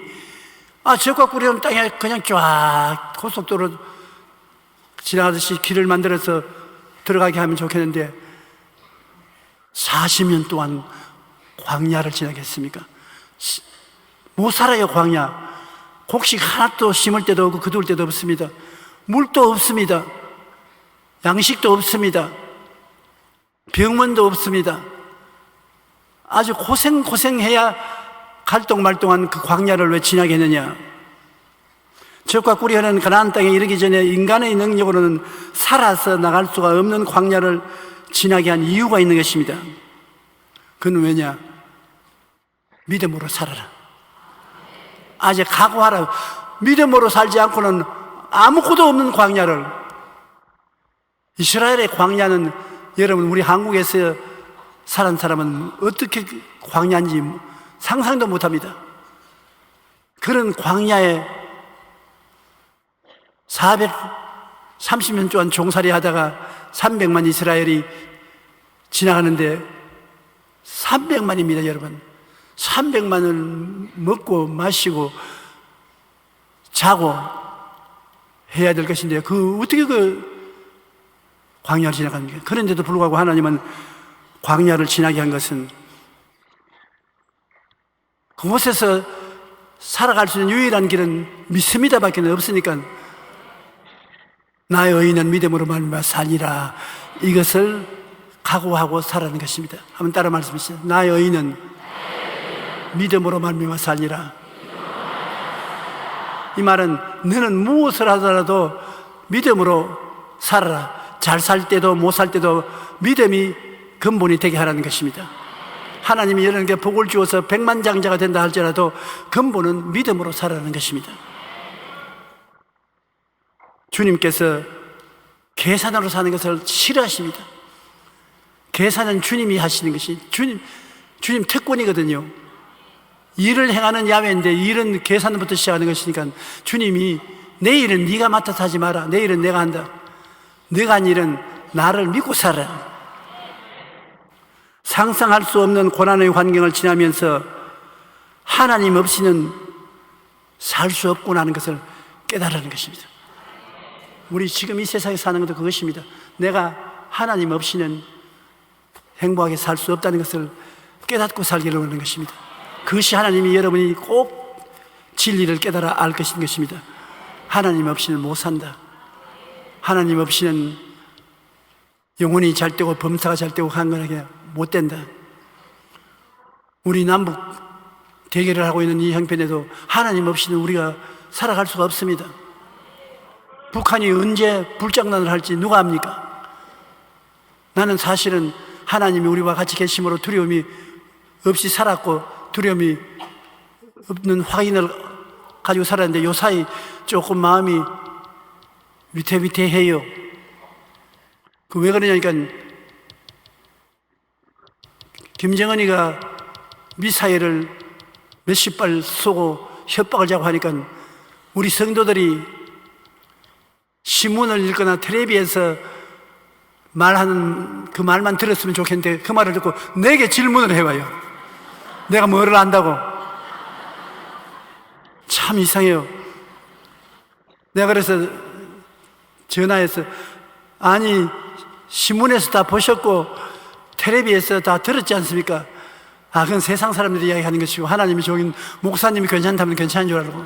젖과 꿀이 흐르는 땅에 그냥 쫙 고속도로 지나가듯이 길을 만들어서 들어가게 하면 좋겠는데 40년 동안 광야를 지나겠습니까? 못 살아요. 광야 곡식 하나도 심을 때도 없고 거둘 때도 없습니다. 물도 없습니다. 양식도 없습니다. 병원도 없습니다. 아주 고생해야 갈동말동한 그 광야를 왜 지나게 했느냐? 젖과 꿀이 흐르는 가나안 땅에 이르기 전에 인간의 능력으로는 살아서 나갈 수가 없는 광야를 지나게 한 이유가 있는 것입니다. 그건 왜냐? 믿음으로 살아라. 이제 각오하라. 믿음으로 살지 않고는 아무것도 없는 광야를. 이스라엘의 광야는 여러분 우리 한국에서 사는 사람은 어떻게 광야인지 상상도 못합니다. 그런 광야에 430년 동안 종살이 하다가 300만 이스라엘이 지나가는데 300만입니다, 여러분. 300만을 먹고 마시고 자고 해야 될 것인데 어떻게 광야를 지나갑니까? 그런데도 불구하고 하나님은 광야를 지나게 한 것은 그곳에서 살아갈 수 있는 유일한 길은 믿습니다밖에 없으니까 나의 의인은 믿음으로 말미암아 살리라, 이것을 각오하고 살아가는 것입니다. 한번 따라 말씀하시죠. 나의 의인은 믿음으로 말미암아 살리라. 이 말은 너는 무엇을 하더라도 믿음으로 살아라. 잘 살 때도 못 살 때도 믿음이 근본이 되게 하라는 것입니다. 하나님이 여러분에게 복을 주어서 백만장자가 된다 할지라도 근본은 믿음으로 살아가는 것입니다. 주님께서 계산으로 사는 것을 싫어하십니다. 계산은 주님이 하시는 것이 주님 특권이거든요. 일을 행하는 야외인데 일은 계산부터 시작하는 것이니까 주님이 내 일은 네가 맡아서 하지 마라. 내 일은 내가 한다. 네가 한 일은 나를 믿고 살아라. 상상할 수 없는 고난의 환경을 지나면서 하나님 없이는 살 수 없구나 하는 것을 깨달으는 것입니다. 우리 지금 이 세상에 사는 것도 그것입니다. 내가 하나님 없이는 행복하게 살 수 없다는 것을 깨닫고 살기를 원하는 것입니다. 그것이 하나님이 여러분이 꼭 진리를 깨달아 알 것입니다. 하나님 없이는 못 산다. 하나님 없이는 영혼이 잘 되고 범사가 잘 되고 강건하게 못 된다. 우리 남북 대결을 하고 있는 이 형편에도 하나님 없이는 우리가 살아갈 수가 없습니다. 북한이 언제 불장난을 할지 누가 압니까? 나는 사실은 하나님이 우리와 같이 계심으로 두려움이 없이 살았고 두려움이 없는 확인을 가지고 살았는데 요사이 조금 마음이 위태위태해요. 왜 그러냐니까 김정은이가 미사일을 몇십 발 쏘고 협박을 자고 하니까 우리 성도들이 신문을 읽거나 텔레비에서 말하는 그 말만 들었으면 좋겠는데 그 말을 듣고 내게 질문을 해봐요. 내가 뭐를 안다고? 참 이상해요. 내가 그래서 전화해서 아니 신문에서 다 보셨고 텔레비에서 다 들었지 않습니까? 아, 그건 세상 사람들이 이야기하는 것이고 하나님이 좋은 목사님이 괜찮다면 괜찮은 줄 알고.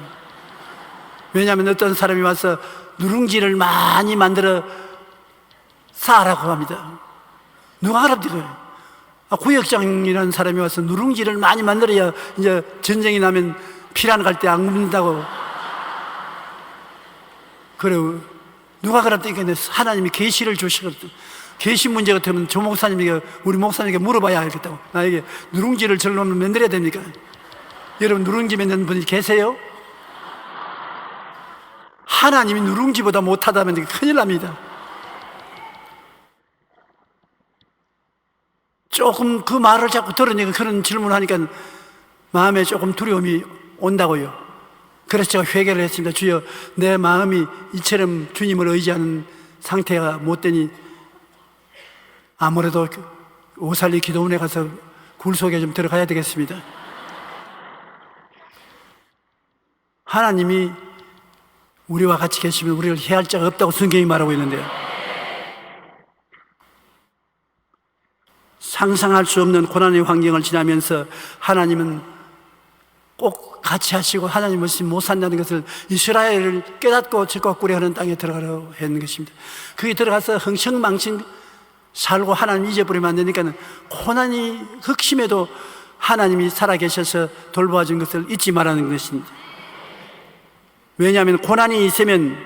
왜냐하면 어떤 사람이 와서 누룽지를 많이 만들어 쌓으라고 합니다. 누가 알아들어요? 구역장이라는 사람이 와서 누룽지를 많이 만들어야 이제 전쟁이 나면 피난 갈 때 안 굶는다고. 그래요. 누가 그랬다니까 하나님이 계시를 주시거든. 계시 문제 같으면 조 목사님에게 우리 목사님에게 물어봐야 알겠다고. 나에게 누룽지를 절로 만들어야 됩니까? 여러분 누룽지 만드는 분이 계세요? 하나님이 누룽지보다 못하다면 큰일 납니다. 조금 그 말을 자꾸 들으니까 그런 질문을 하니까 마음에 조금 두려움이 온다고요. 그래서 제가 회개를 했습니다. 주여, 내 마음이 이처럼 주님을 의지하는 상태가 못 되니 아무래도 오살리 기도원에 가서 굴속에 좀 들어가야 되겠습니다. 하나님이 우리와 같이 계시면 우리를 해할 자가 없다고 성경이 말하고 있는데요. 상상할 수 없는 고난의 환경을 지나면서 하나님은 꼭 같이 하시고 하나님 없이 못 산다는 것을 이스라엘을 깨닫고 적과꾸려하는 땅에 들어가려고 했는 것입니다. 거기 들어가서 흥청망청 살고 하나님 잊어버리면 안 되니까 고난이 흑심에도 하나님이 살아계셔서 돌보아준 것을 잊지 말라는 것입니다. 왜냐하면 고난이 있으면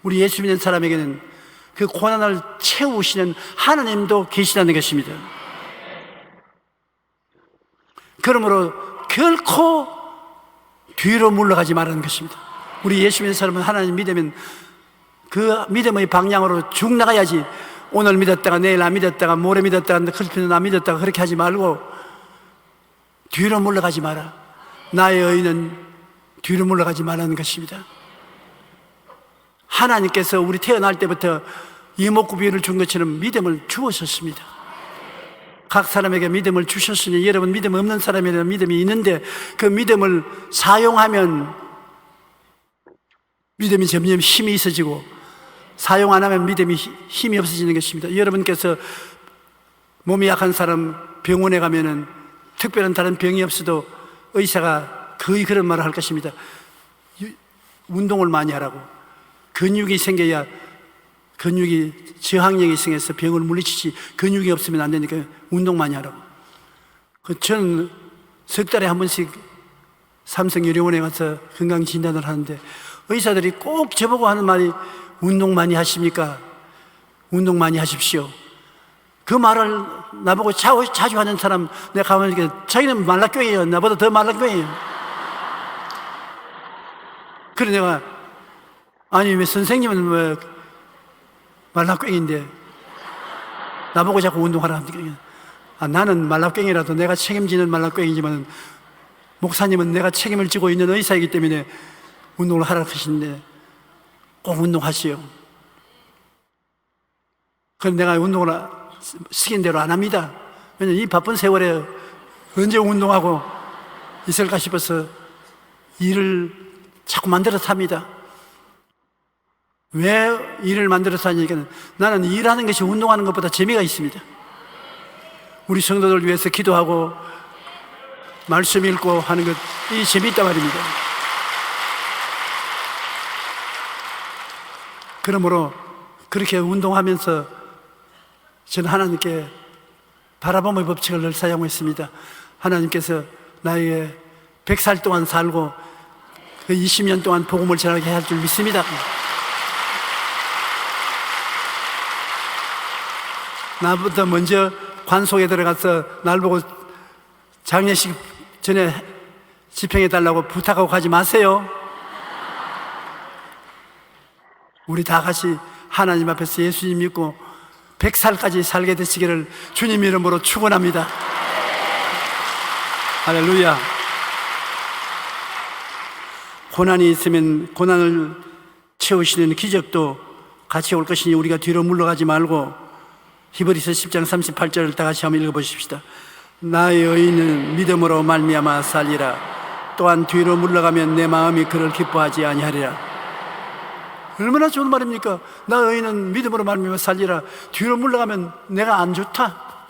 우리 예수 믿는 사람에게는 그 고난을 채우시는 하나님도 계시다는 것입니다. 그러므로 결코 뒤로 물러가지 말라는 것입니다. 우리 예수 믿는 사람은 하나님 믿으면 그 믿음의 방향으로 쭉 나가야지. 오늘 믿었다가 내일 안 믿었다가 모레 믿었다가 그렇게는 안 믿었다가 그렇게 하지 말고 뒤로 물러가지 마라. 나의 의인은 뒤로 물러가지 말라는 것입니다. 하나님께서 우리 태어날 때부터 이목구비를 준 것처럼 믿음을 주셨습니다. 각 사람에게 믿음을 주셨으니 여러분 믿음 없는 사람에는 믿음이 있는데 그 믿음을 사용하면 믿음이 점점 힘이 있어지고 사용 안 하면 믿음이 힘이 없어지는 것입니다. 여러분께서 몸이 약한 사람 병원에 가면은 특별한 다른 병이 없어도 의사가 거의 그런 말을 할 것입니다. 운동을 많이 하라고. 근육이 생겨야 근육이 저항력이 생겨서 병을 물리치지 근육이 없으면 안 되니까 운동 많이 하라고. 저는 석 달에 한 번씩 삼성의료원에 가서 건강진단을 하는데 의사들이 꼭 저보고 하는 말이 운동 많이 하십니까? 운동 많이 하십시오. 그 말을 나보고 자주 하는 사람 내가 가면 자기는 말라교예요. 나보다 더 말라교예요. 그래 내가 아니 왜 선생님은 왜 말라교인데 나보고 자꾸 운동하라 합니까? 나는 말라교이라도 내가 책임지는 말라교이지만 목사님은 내가 책임을 지고 있는 의사이기 때문에 운동을 하라고 하시는데 꼭 운동하시오. 그럼 내가 운동을 시킨 대로 안 합니다. 왜냐면 이 바쁜 세월에 언제 운동하고 있을까 싶어서 일을 자꾸 만들어서 합니다. 왜 일을 만들어서 하니까 나는 일하는 것이 운동하는 것보다 재미가 있습니다. 우리 성도들 위해서 기도하고 말씀 읽고 하는 것, 이 재미있단 말입니다. 그러므로 그렇게 운동하면서 저는 하나님께 바라봄의 법칙을 늘 사용했습니다. 하나님께서 나에게 100살 동안 살고 그 20년 동안 복음을 전하게 할 줄 믿습니다. 나보다 먼저 관속에 들어가서 날 보고 장례식 전에 집행해 달라고 부탁하고 가지 마세요. 우리 다 같이 하나님 앞에서 예수님 믿고 100살까지 살게 되시기를 주님 이름으로 축원합니다. 할렐루야. 고난이 있으면 고난을 채우시는 기적도 같이 올 것이니 우리가 뒤로 물러가지 말고 히브리서 10장 38절을 다 같이 한번 읽어보십시다. 나의 의인은 믿음으로 말미암아 살리라. 또한 뒤로 물러가면 내 마음이 그를 기뻐하지 아니하리라. 얼마나 좋은 말입니까? 나의 의인은 믿음으로 말미암아 살리라. 뒤로 물러가면 내가 안 좋다,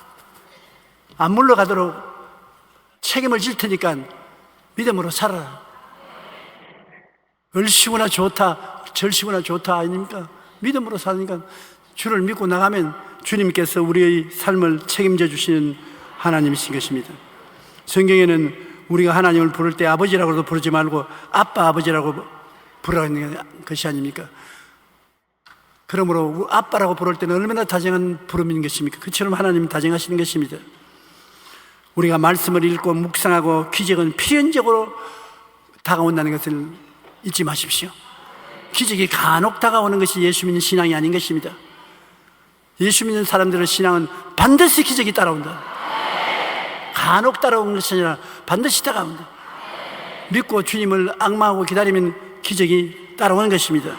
안 물러가도록 책임을 질 테니까 믿음으로 살아라. 얼씨구나 좋다, 절씨구나 좋다 아닙니까? 믿음으로 사니까 주를 믿고 나가면 주님께서 우리의 삶을 책임져 주시는 하나님이신 것입니다. 성경에는 우리가 하나님을 부를 때 아버지라고도 부르지 말고 아빠, 아버지라고 부르는 것이 아닙니까? 그러므로 아빠라고 부를 때는 얼마나 다정한 부름인 것입니까? 그처럼 하나님은 다정하시는 것입니다. 우리가 말씀을 읽고 묵상하고 기적은 필연적으로 다가온다는 것을 잊지 마십시오. 기적이 간혹 다가오는 것이 예수 믿는 신앙이 아닌 것입니다. 예수 믿는 사람들의 신앙은 반드시 기적이 따라온다. 간혹 따라오는 것이 아니라 반드시 다가온다. 믿고 주님을 앙망하고 기다리면 기적이 따라오는 것입니다.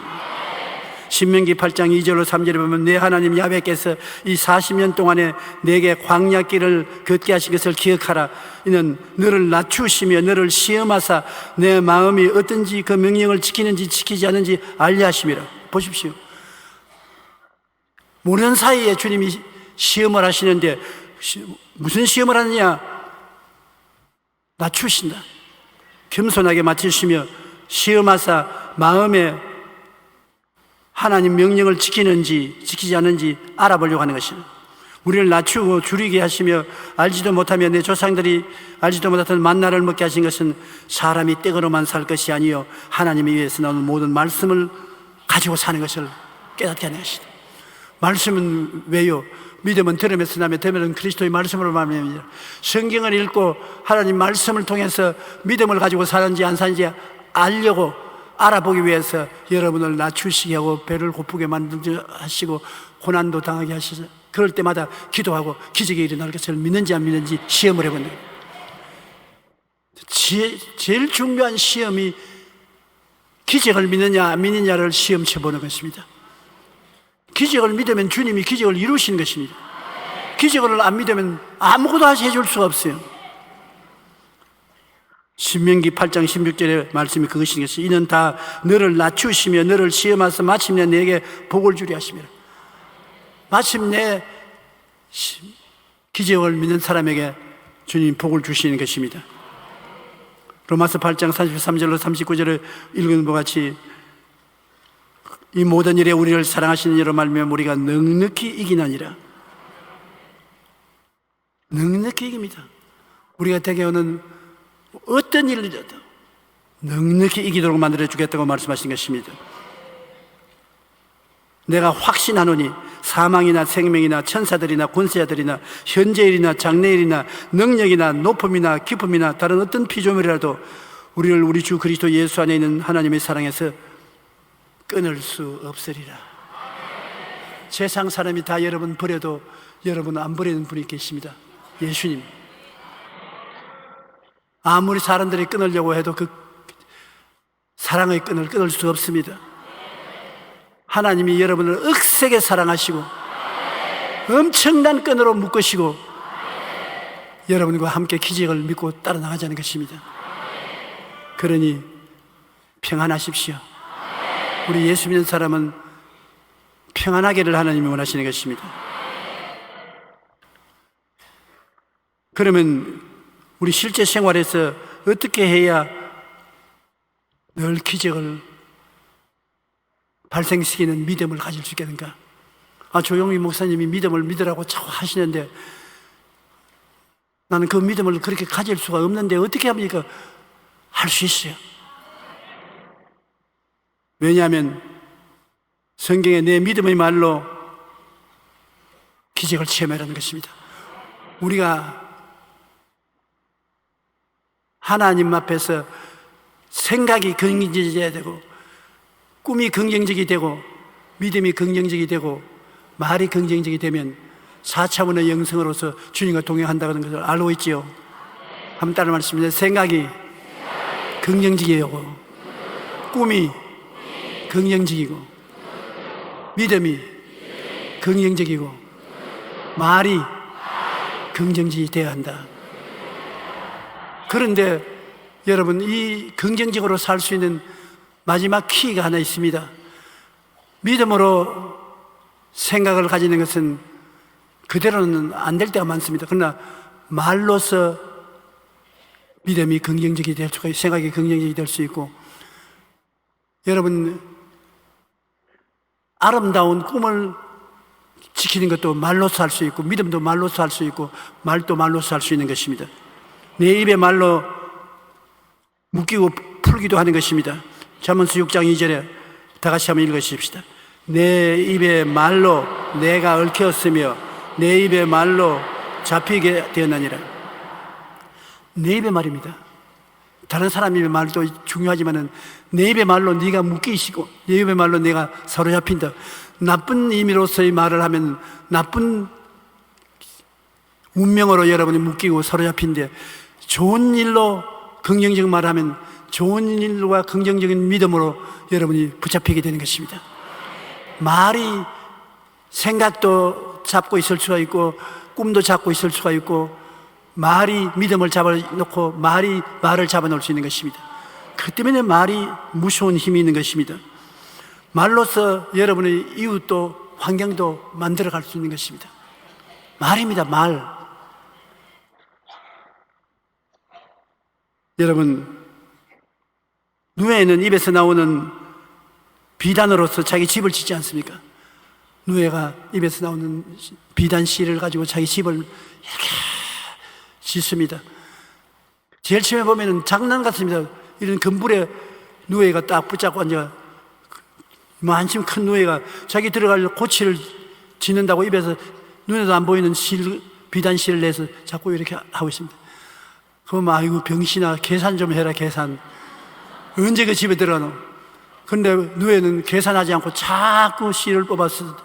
신명기 8장 2절로 3절에 보면 내 하나님 야훼께서 이 40년 동안에 내게 광야길을 걷게 하신 것을 기억하라. 이는 너를 낮추시며 너를 시험하사 내 마음이 어떤지 그 명령을 지키는지 지키지 않는지 알려 하심이라. 보십시오. 모르는 사이에 주님이 시험을 하시는데 무슨 시험을 하느냐? 낮추신다. 겸손하게 맡으시며 시험하사 마음에 하나님 명령을 지키는지 지키지 않는지 알아보려고 하는 것입니다. 우리를 낮추고 줄이게 하시며 알지도 못하며 내 조상들이 알지도 못했던 만나를 먹게 하신 것은 사람이 떡으로만 살 것이 아니요 하나님에 의해서 나오는 모든 말씀을 가지고 사는 것을 깨닫게 하는 것이다. 말씀은 왜요? 믿음은 들음에서 나며 들음은 그리스도의 말씀으로 말미암이라. 성경을 읽고 하나님 말씀을 통해서 믿음을 가지고 사는지 안 사는지 알려고 알아보기 위해서 여러분을 낮추시게 하고 배를 고프게 만들게 하시고 고난도 당하게 하시죠. 그럴 때마다 기도하고 기적이 일어날 것을 믿는지 안 믿는지 시험을 해본다. 제일 중요한 시험이 기적을 믿느냐 안 믿느냐를 시험쳐 보는 것입니다. 기적을 믿으면 주님이 기적을 이루시는 것입니다. 기적을 안 믿으면 아무것도 해줄 수가 없어요. 신명기 8장 16절의 말씀이 그것인 것이 이는 다 너를 낮추시며 너를 시험하사 마침내 내게 복을 주리 하시니라. 마침내 기적을 믿는 사람에게 주님이 복을 주시는 것입니다. 로마서 8장 33절로 39절을 읽은 것 같이 이 모든 일에 우리를 사랑하시는 이로 말미암아 우리가 넉넉히 이기나니라. 넉넉히 이깁니다. 우리가 되게 오는 어떤 일이라도 넉넉히 이기도록 만들어 주겠다고 말씀하신 것입니다. 내가 확신하노니 사망이나 생명이나 천사들이나 권세자들이나 현재일이나 장래일이나 능력이나 높음이나 깊음이나 다른 어떤 피조물이라도 우리를 우리 주 그리스도 예수 안에 있는 하나님의 사랑에서 끊을 수 없으리라. 세상 사람이 다 여러분 버려도 여러분 안 버리는 분이 계십니다. 예수님. 아무리 사람들이 끊으려고 해도 그 사랑의 끈을 끊을 수 없습니다. 하나님이 여러분을 억세게 사랑하시고 엄청난 끈으로 묶으시고 여러분과 함께 기적을 믿고 따라 나가자는 것입니다. 그러니 평안하십시오. 우리 예수 믿는 사람은 평안하기를 하나님이 원하시는 것입니다. 그러면 우리 실제 생활에서 어떻게 해야 늘 기적을 발생시키는 믿음을 가질 수 있겠는가? 조용히 목사님이 믿음을 믿으라고 자꾸 하시는데 나는 그 믿음을 그렇게 가질 수가 없는데 어떻게 합니까? 할 수 있어요. 왜냐하면 성경에 내 믿음의 말로 기적을 체험하라는 것입니다. 우리가 하나님 앞에서 생각이 긍정적이어야 되고 꿈이 긍정적이 되고 믿음이 긍정적이 되고 말이 긍정적이 되면 4차원의 영성으로서 주님과 동행한다는 것을 알고 있지요. 한번 따라 말씀드립니다. 생각이 긍정적이고 꿈이 긍정적이고 믿음이 긍정적이고 말이 긍정적이 되어야 한다. 그런데 여러분 이 긍정적으로 살 수 있는 마지막 키가 하나 있습니다. 믿음으로 생각을 가지는 것은 그대로는 안 될 때가 많습니다. 그러나 말로서 믿음이 긍정적이 될 수가 있고 생각이 긍정적이 될 수 있고 여러분 아름다운 꿈을 지키는 것도 말로서 할 수 있고 믿음도 말로서 할 수 있고 말도 말로서 할 수 있는 것입니다. 내 입에 말로 묶이고 풀기도 하는 것입니다. 잠언서 6장 2절에 다 같이 한번 읽으십시다. 내 입에 말로 내가 얽혔으며 내 입에 말로 잡히게 되었나니라. 내 입의 말입니다. 다른 사람 입의 말도 중요하지만은 내 입의 말로 네가 묶이시고 내 입의 말로 내가 사로잡힌다. 나쁜 의미로서의 말을 하면 나쁜 운명으로 여러분이 묶이고 사로잡힌데 좋은 일로 긍정적인 말을 하면 좋은 일과 긍정적인 믿음으로 여러분이 붙잡히게 되는 것입니다. 말이 생각도 잡고 있을 수가 있고 꿈도 잡고 있을 수가 있고 말이 믿음을 잡아놓고 말이 말을 잡아놓을 수 있는 것입니다. 그 때문에 말이 무서운 힘이 있는 것입니다. 말로서 여러분의 이웃도 환경도 만들어갈 수 있는 것입니다. 말입니다. 말. 여러분 누에는 입에서 나오는 비단으로서 자기 집을 짓지 않습니까? 누에가 입에서 나오는 비단 씨를 가지고 자기 집을 이렇게 짓습니다. 제일 처음에 보면 장난 같습니다. 이런 금불에 누에가 딱 붙잡고 앉아 한심 큰 누에가 자기 들어갈 고치를 짓는다고 입에서 눈에도 안 보이는 비단 씨를 내서 자꾸 이렇게 하고 있습니다. 그럼 아이고 병신아 계산 좀 해라 계산. 언제 그 집에 들어가노? 근데 누에는 계산하지 않고 자꾸 씨를 뽑아서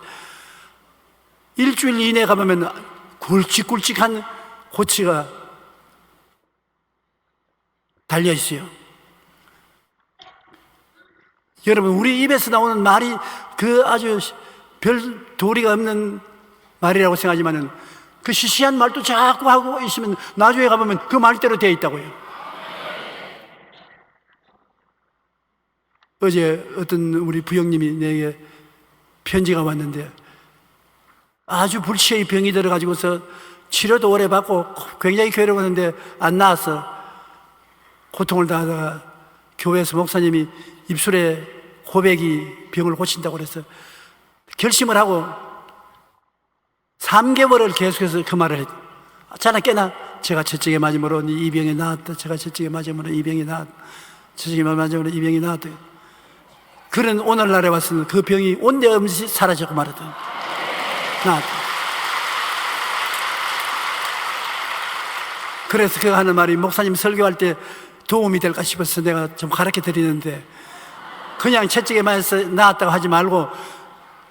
일주일 이내에 가보면 굵직굵직한 고치가 달려 있어요. 여러분, 우리 입에서 나오는 말이 그 아주 별 도리가 없는 말이라고 생각하지만은 그 시시한 말도 자꾸 하고 있으면 나중에 가보면 그 말대로 되어 있다고요. 어제 어떤 우리 부형님이 내게 편지가 왔는데 아주 불치의 병이 들어가지고서 치료도 오래 받고 굉장히 괴로웠는데 안 나았어. 고통을 당하다가 교회에서 목사님이 입술에 고백이 병을 고친다고 그래서 결심을 하고 3개월을 계속해서 그 말을 했죠. 자나 깨나 제가 저쪽에 맞음으로 이 병이 나았다. 제가 저쪽에 맞음으로 이 병이 나았다. 저쪽에 맞음으로 이 병이 나았다. 그런 오늘날에 와서는 그 병이 온데없이 사라졌고 말았다. 나았다. 그래서 그가 하는 말이 목사님 설교할 때 도움이 될까 싶어서 내가 좀 가르쳐 드리는데 그냥 채찍에 맞아서 나았다고 하지 말고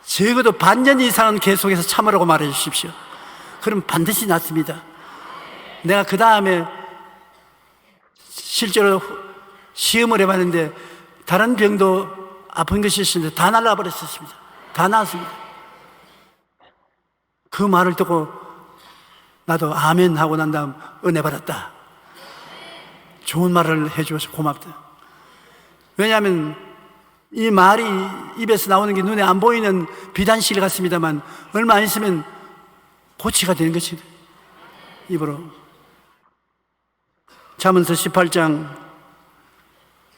적어도 반년 이상은 계속해서 참으라고 말해 주십시오. 그럼 반드시 낫습니다. 내가 그 다음에 실제로 시험을 해봤는데 다른 병도 아픈 것이 있었는데 다 날라버렸었습니다. 다 나았습니다. 그 말을 듣고 나도 아멘 하고 난 다음 은혜 받았다. 좋은 말을 해주셔서 고맙다. 왜냐하면 이 말이 입에서 나오는 게 눈에 안 보이는 비단실 같습니다만 얼마 안 있으면 고치가 되는 것이다. 입으로. 잠언서 18장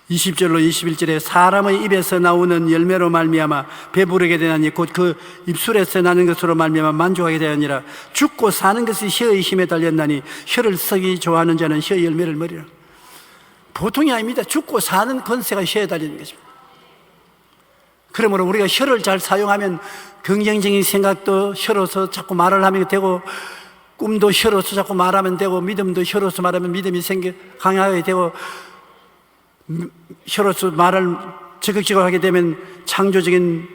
20절로 21절에 사람의 입에서 나오는 열매로 말미암아 배부르게 되나니 곧 그 입술에서 나는 것으로 말미암아 만족하게 되었니라. 죽고 사는 것이 혀의 힘에 달렸나니 혀를 쓰기 좋아하는 자는 혀의 열매를 먹으리라. 보통이 아닙니다. 죽고 사는 권세가 혀에 달리는 것입니다. 그러므로 우리가 혀를 잘 사용하면 긍정적인 생각도 혀로서 자꾸 말을 하면 되고 꿈도 혀로서 자꾸 말하면 되고 믿음도 혀로서 말하면 믿음이 강하게 되고 혀로서 말을 적극적으로 하게 되면 창조적인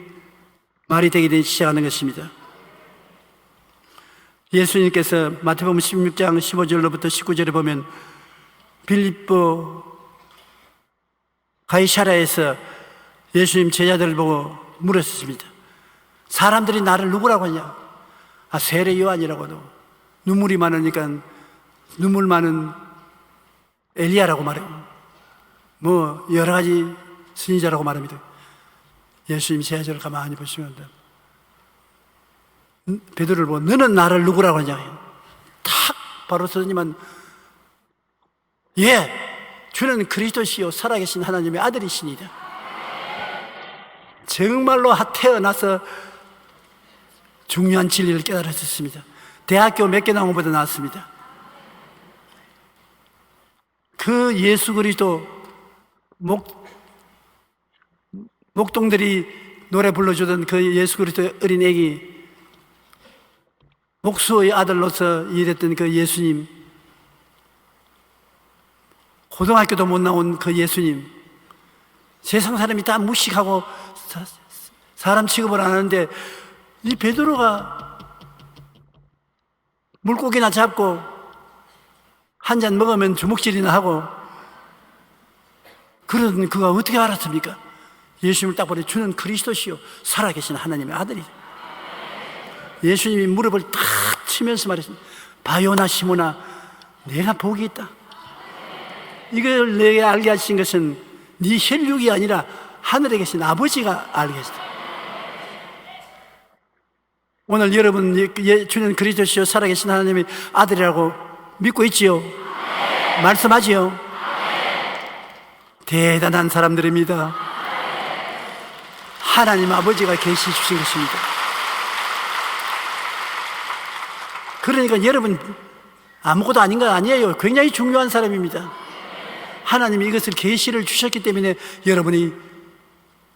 말이 되게 시작하는 것입니다. 예수님께서 마태복음 16장 15절로부터 19절에 보면 빌립보 가이사랴에서 예수님 제자들을 보고 물었습니다. 사람들이 나를 누구라고 하냐? 세례 요한이라고도. 눈물이 많으니까 눈물 많은 엘리야라고 말해요. 여러 가지 선지자라고 말합니다. 예수님 제자들을 가만히 보시면 베드로를 보고 너는 나를 누구라고 하냐? 탁 바로 서더니만 예, 주는 그리스도시요 살아계신 하나님의 아들이시니이다. 정말로 태어나서 중요한 진리를 깨달았습니다. 대학교 몇 개 나온 것보다 나았습니다. 그 예수 그리스도 목동들이 노래 불러주던 그 예수 그리스도의 어린 애기, 목수의 아들로서 일했던 그 예수님, 고등학교도 못 나온 그 예수님, 세상 사람이 다 무식하고 사람 취급을 안 하는데 이 베드로가 물고기나 잡고 한 잔 먹으면 주먹질이나 하고 그런 그가 어떻게 알았습니까? 예수님을 딱 보니 주는 그리스도시요 살아계신 하나님의 아들이다. 예수님이 무릎을 탁 치면서 말했습니다. 바요나 시모나 내가 복이 있다. 이걸 내게 알게 하신 것은 네 혈육이 아니라 하늘에 계신 아버지가 알게 하셨다. 오늘 여러분 주는 그리스도시요 살아계신 하나님의 아들이라고 믿고 있지요? 말씀하지요? 대단한 사람들입니다. 하나님 아버지가 계시 주신 것입니다. 그러니까 여러분 아무것도 아닌 건 아니에요. 굉장히 중요한 사람입니다. 하나님이 이것을 계시를 주셨기 때문에 여러분이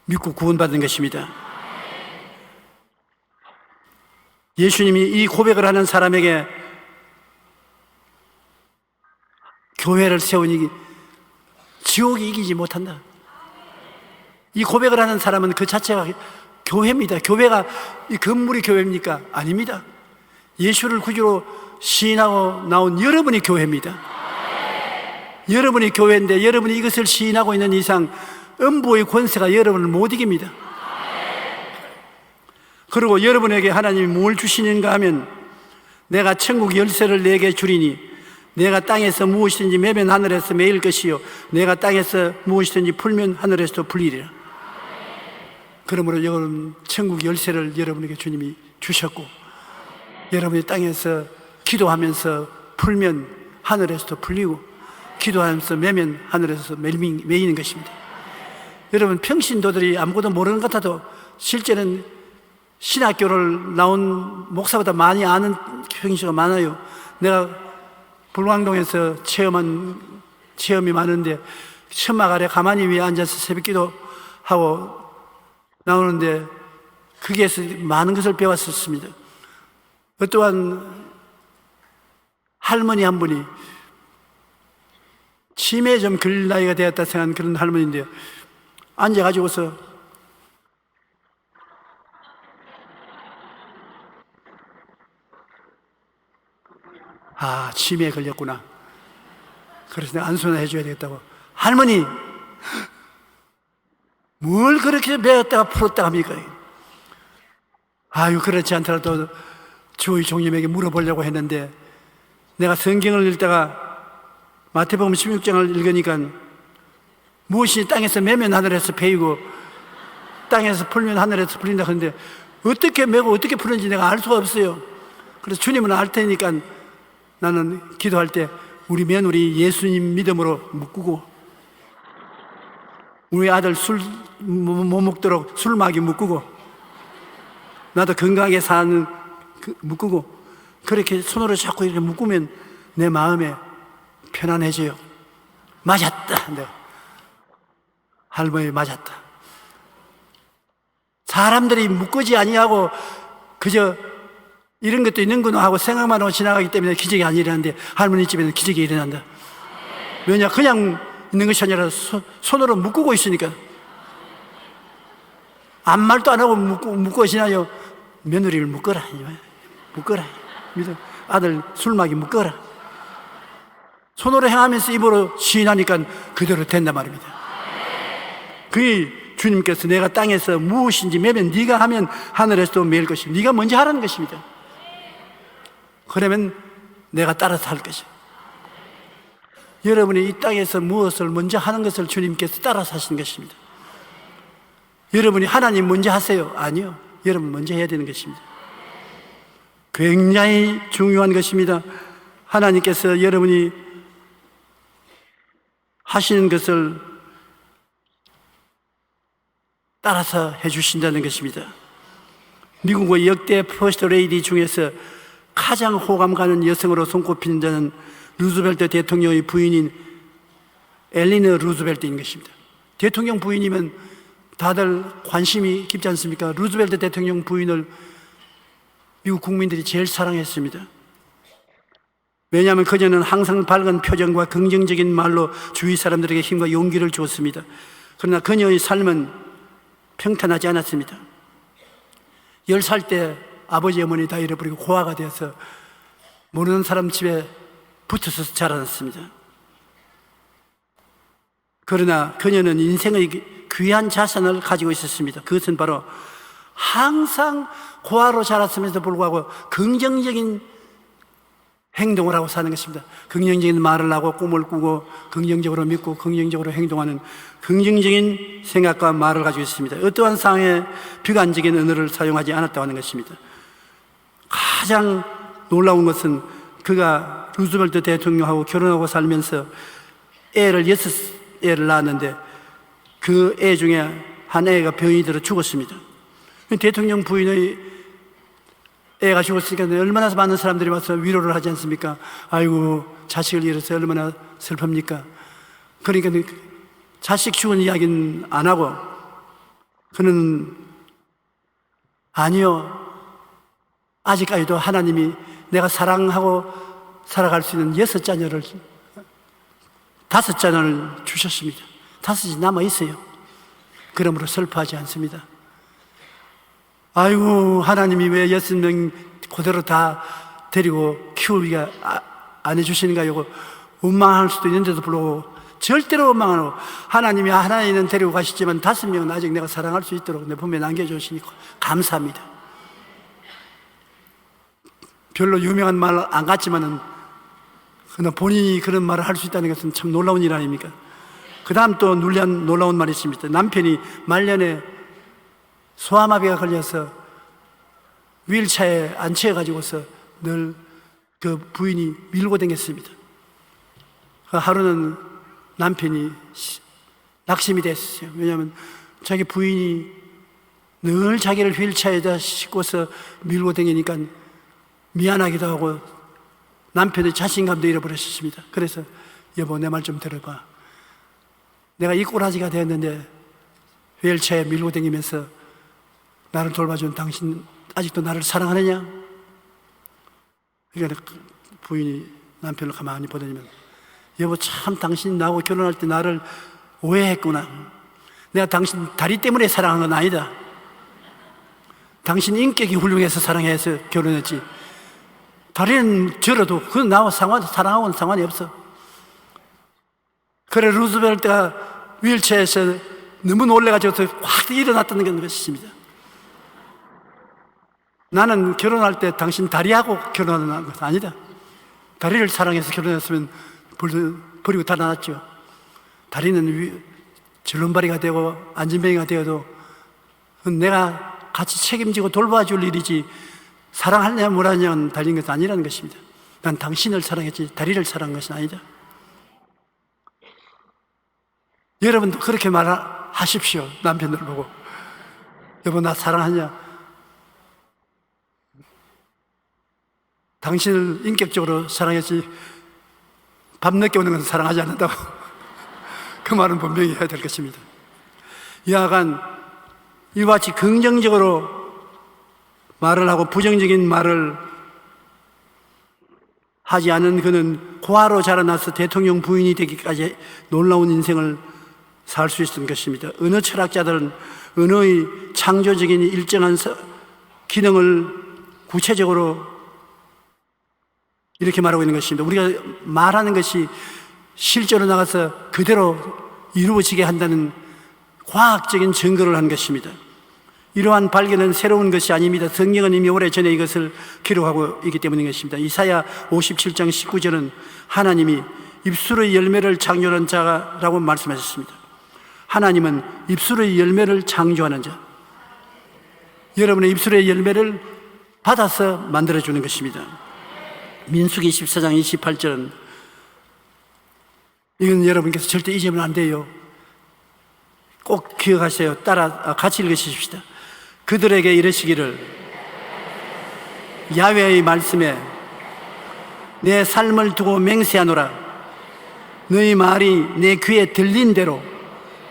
믿고 구원받은 것입니다. 예수님이 이 고백을 하는 사람에게 교회를 세우니 지옥이 이기지 못한다. 이 고백을 하는 사람은 그 자체가 교회입니다. 교회가 이 건물이 교회입니까? 아닙니다. 예수를 구주로 시인하고 나온 여러분이 교회입니다. 여러분이 교회인데 여러분이 이것을 시인하고 있는 이상 음부의 권세가 여러분을 못 이깁니다. 그리고 여러분에게 하나님이 뭘 주시는가 하면 내가 천국 열쇠를 내게 주리니 내가 땅에서 무엇이든지 매면 하늘에서 매일 것이요 내가 땅에서 무엇이든지 풀면 하늘에서도 풀리리라. 그러므로 여러분 천국 열쇠를 여러분에게 주님이 주셨고 여러분이 땅에서 기도하면서 풀면 하늘에서도 풀리고 기도하면서 매면 하늘에서 매이는 것입니다. 여러분 평신도들이 아무것도 모르는 것 같아도 실제는 신학교를 나온 목사보다 많이 아는 평신도가 많아요. 내가 불광동에서 체험이 많은데 천막 아래 가만히 위에 앉아서 새벽기도 하고 나오는데 거기에서 많은 것을 배웠었습니다. 또한 할머니 한 분이 치매에 좀 걸릴 나이가 되었다 생각하는 그런 할머니인데요. 앉아가지고서 치매에 걸렸구나. 그래서 내가 안수나 해줘야 되겠다고. 할머니, 뭘 그렇게 배웠다가 풀었다 합니까? 그렇지 않더라도 주의 종님에게 물어보려고 했는데 내가 성경을 읽다가 마태복음 16장을 읽으니까 무엇이 땅에서 매면 하늘에서 베이고 땅에서 풀면 하늘에서 풀린다 하는데 어떻게 매고 어떻게 푸는지 내가 알 수가 없어요. 그래서 주님은 알 테니까 나는 기도할 때 우리 며느리 예수님 믿음으로 묶고 우리 아들 술 못 먹도록 술마귀 묶고 나도 건강하게 사는 묶고 그렇게 손으로 자꾸 이렇게 묶으면 내 마음에 편안해져요. 맞았다. 내가 할머니 맞았다. 사람들이 묶지 아니하고 그저 이런 것도 있는구나 하고 생각만 하고 지나가기 때문에 기적이 안 일어나는데 할머니 집에는 기적이 일어난다. 왜냐? 그냥 있는 것이 아니라 손으로 묶고 있으니까. 아무 말도 안 하고 묶고 지나요. 며느리를 묶어라. 믿어. 아들 술마귀 묶어라. 손으로 행하면서 입으로 시인하니까 그대로 된단 말입니다. 그게 주님께서 내가 땅에서 무엇인지 매면 네가 하면 하늘에서도 매일 것이고 네가 먼저 하라는 것입니다. 그러면 내가 따라서 할 것이에요. 여러분이 이 땅에서 무엇을 먼저 하는 것을 주님께서 따라서 하시는 것입니다. 여러분이 하나님 먼저 하세요. 아니요. 여러분 먼저 해야 되는 것입니다. 굉장히 중요한 것입니다. 하나님께서 여러분이 하시는 것을 따라서 해주신다는 것입니다. 미국의 역대 퍼스트 레이디 중에서 가장 호감 가는 여성으로 손꼽히는 자는 루즈벨트 대통령의 부인인 엘리너 루즈벨트인 것입니다. 대통령 부인이면 다들 관심이 깊지 않습니까? 루즈벨트 대통령 부인을 미국 국민들이 제일 사랑했습니다. 왜냐하면 그녀는 항상 밝은 표정과 긍정적인 말로 주위 사람들에게 힘과 용기를 주었습니다. 그러나 그녀의 삶은 평탄하지 않았습니다. 10살 때 아버지 어머니 다 잃어버리고 고아가 되어서 모르는 사람 집에 붙어서 자라났습니다. 그러나 그녀는 인생의 귀한 자산을 가지고 있었습니다. 그것은 바로 항상 고아로 자랐음에도 불구하고 긍정적인 행동을 하고 사는 것입니다. 긍정적인 말을 하고 꿈을 꾸고 긍정적으로 믿고 긍정적으로 행동하는 긍정적인 생각과 말을 가지고 있습니다. 어떠한 상황에 비관적인 언어를 사용하지 않았다고 하는 것입니다. 가장 놀라운 것은 그가 루즈벨트 대통령하고 결혼하고 살면서 애를 6애를 낳았는데 그 애 중에 한 애가 병이 들어 죽었습니다. 대통령 부인의 애가 죽었으니까 얼마나 많은 사람들이 와서 위로를 하지 않습니까? 아이고 자식을 잃어서 얼마나 슬픕니까? 그러니까 자식 죽은 이야기는 안 하고 그는 아니요, 아직까지도 하나님이 내가 사랑하고 살아갈 수 있는 6자녀를 5자녀를 주셨습니다. 5이 남아있어요. 그러므로 슬퍼하지 않습니다. 아이고 하나님이 왜 6명 그대로 다 데리고 키우기가 안 해주시는가 하고 원망할 수도 있는데도 불구하고 절대로 원망 안 하고, 하나님이 하나님은 데리고 가시지만 5명은 아직 내가 사랑할 수 있도록 내 품에 남겨주시니까 감사합니다. 별로 유명한 말 안 같지만은 그러나 본인이 그런 말을 할 수 있다는 것은 참 놀라운 일 아닙니까? 그 다음 또 놀라운 말이 있습니다. 남편이 말년에 소아마비가 걸려서 휠체어에 앉혀가지고서 늘 그 부인이 밀고 다녔습니다. 하루는 남편이 낙심이 됐어요. 왜냐하면 자기 부인이 늘 자기를 휠체어에다 싣고서 밀고 다니니까 미안하기도 하고 남편의 자신감도 잃어버렸습니다. 그래서 여보, 내 말 좀 들어봐. 내가 이 꼬라지가 되었는데 휠체어에 밀고 다니면서 나를 돌봐준 당신 아직도 나를 사랑하느냐? 그러니까 부인이 남편을 가만히 보더니면, 여보, 참 당신이 나하고 결혼할 때 나를 오해했구나. 내가 당신 다리 때문에 사랑한 건 아니다. 당신 인격이 훌륭해서 사랑해서 결혼했지. 다리는 절어도 그건 나와 사랑하고는 상관이 없어. 그래, 루즈벨트가 휠체어에서 너무 놀래가지고 확 일어났다는 것입니다. 나는 결혼할 때 당신 다리하고 결혼한 것 아니다. 다리를 사랑해서 결혼했으면 버리고 다 나왔죠. 다리는 절름발이가 되고 안진뱅이가 되어도 내가 같이 책임지고 돌봐줄 일이지 사랑하냐 뭐라냐 달린 것은 아니라는 것입니다. 난 당신을 사랑했지 다리를 사랑한 것은 아니다. 여러분도 그렇게 말하십시오. 남편들 보고, 여보, 나 사랑하냐? 당신을 인격적으로 사랑했지 밤늦게 오는 것은 사랑하지 않는다고 그 말은 분명히 해야 될 것입니다. 여하간 이와 같이 긍정적으로 말을 하고 부정적인 말을 하지 않은 그는 고아로 자라나서 대통령 부인이 되기까지 놀라운 인생을 살 수 있었던 것입니다. 언어 철학자들은 언어의 창조적인 일정한 기능을 구체적으로 이렇게 말하고 있는 것입니다. 우리가 말하는 것이 실제로 나가서 그대로 이루어지게 한다는 과학적인 증거를 한 것입니다. 이러한 발견은 새로운 것이 아닙니다. 성경은 이미 오래전에 이것을 기록하고 있기 때문인 것입니다. 이사야 57장 19절은 하나님이 입술의 열매를 창조하는 자라고 말씀하셨습니다. 하나님은 입술의 열매를 창조하는 자, 여러분의 입술의 열매를 받아서 만들어주는 것입니다. 민수기 14장 28절은 이건 여러분께서 절대 잊으면 안 돼요. 꼭 기억하세요. 같이 읽으십시다. 그들에게 이르시기를, 야훼의 말씀에 내 삶을 두고 맹세하노라. 너희 말이 내 귀에 들린 대로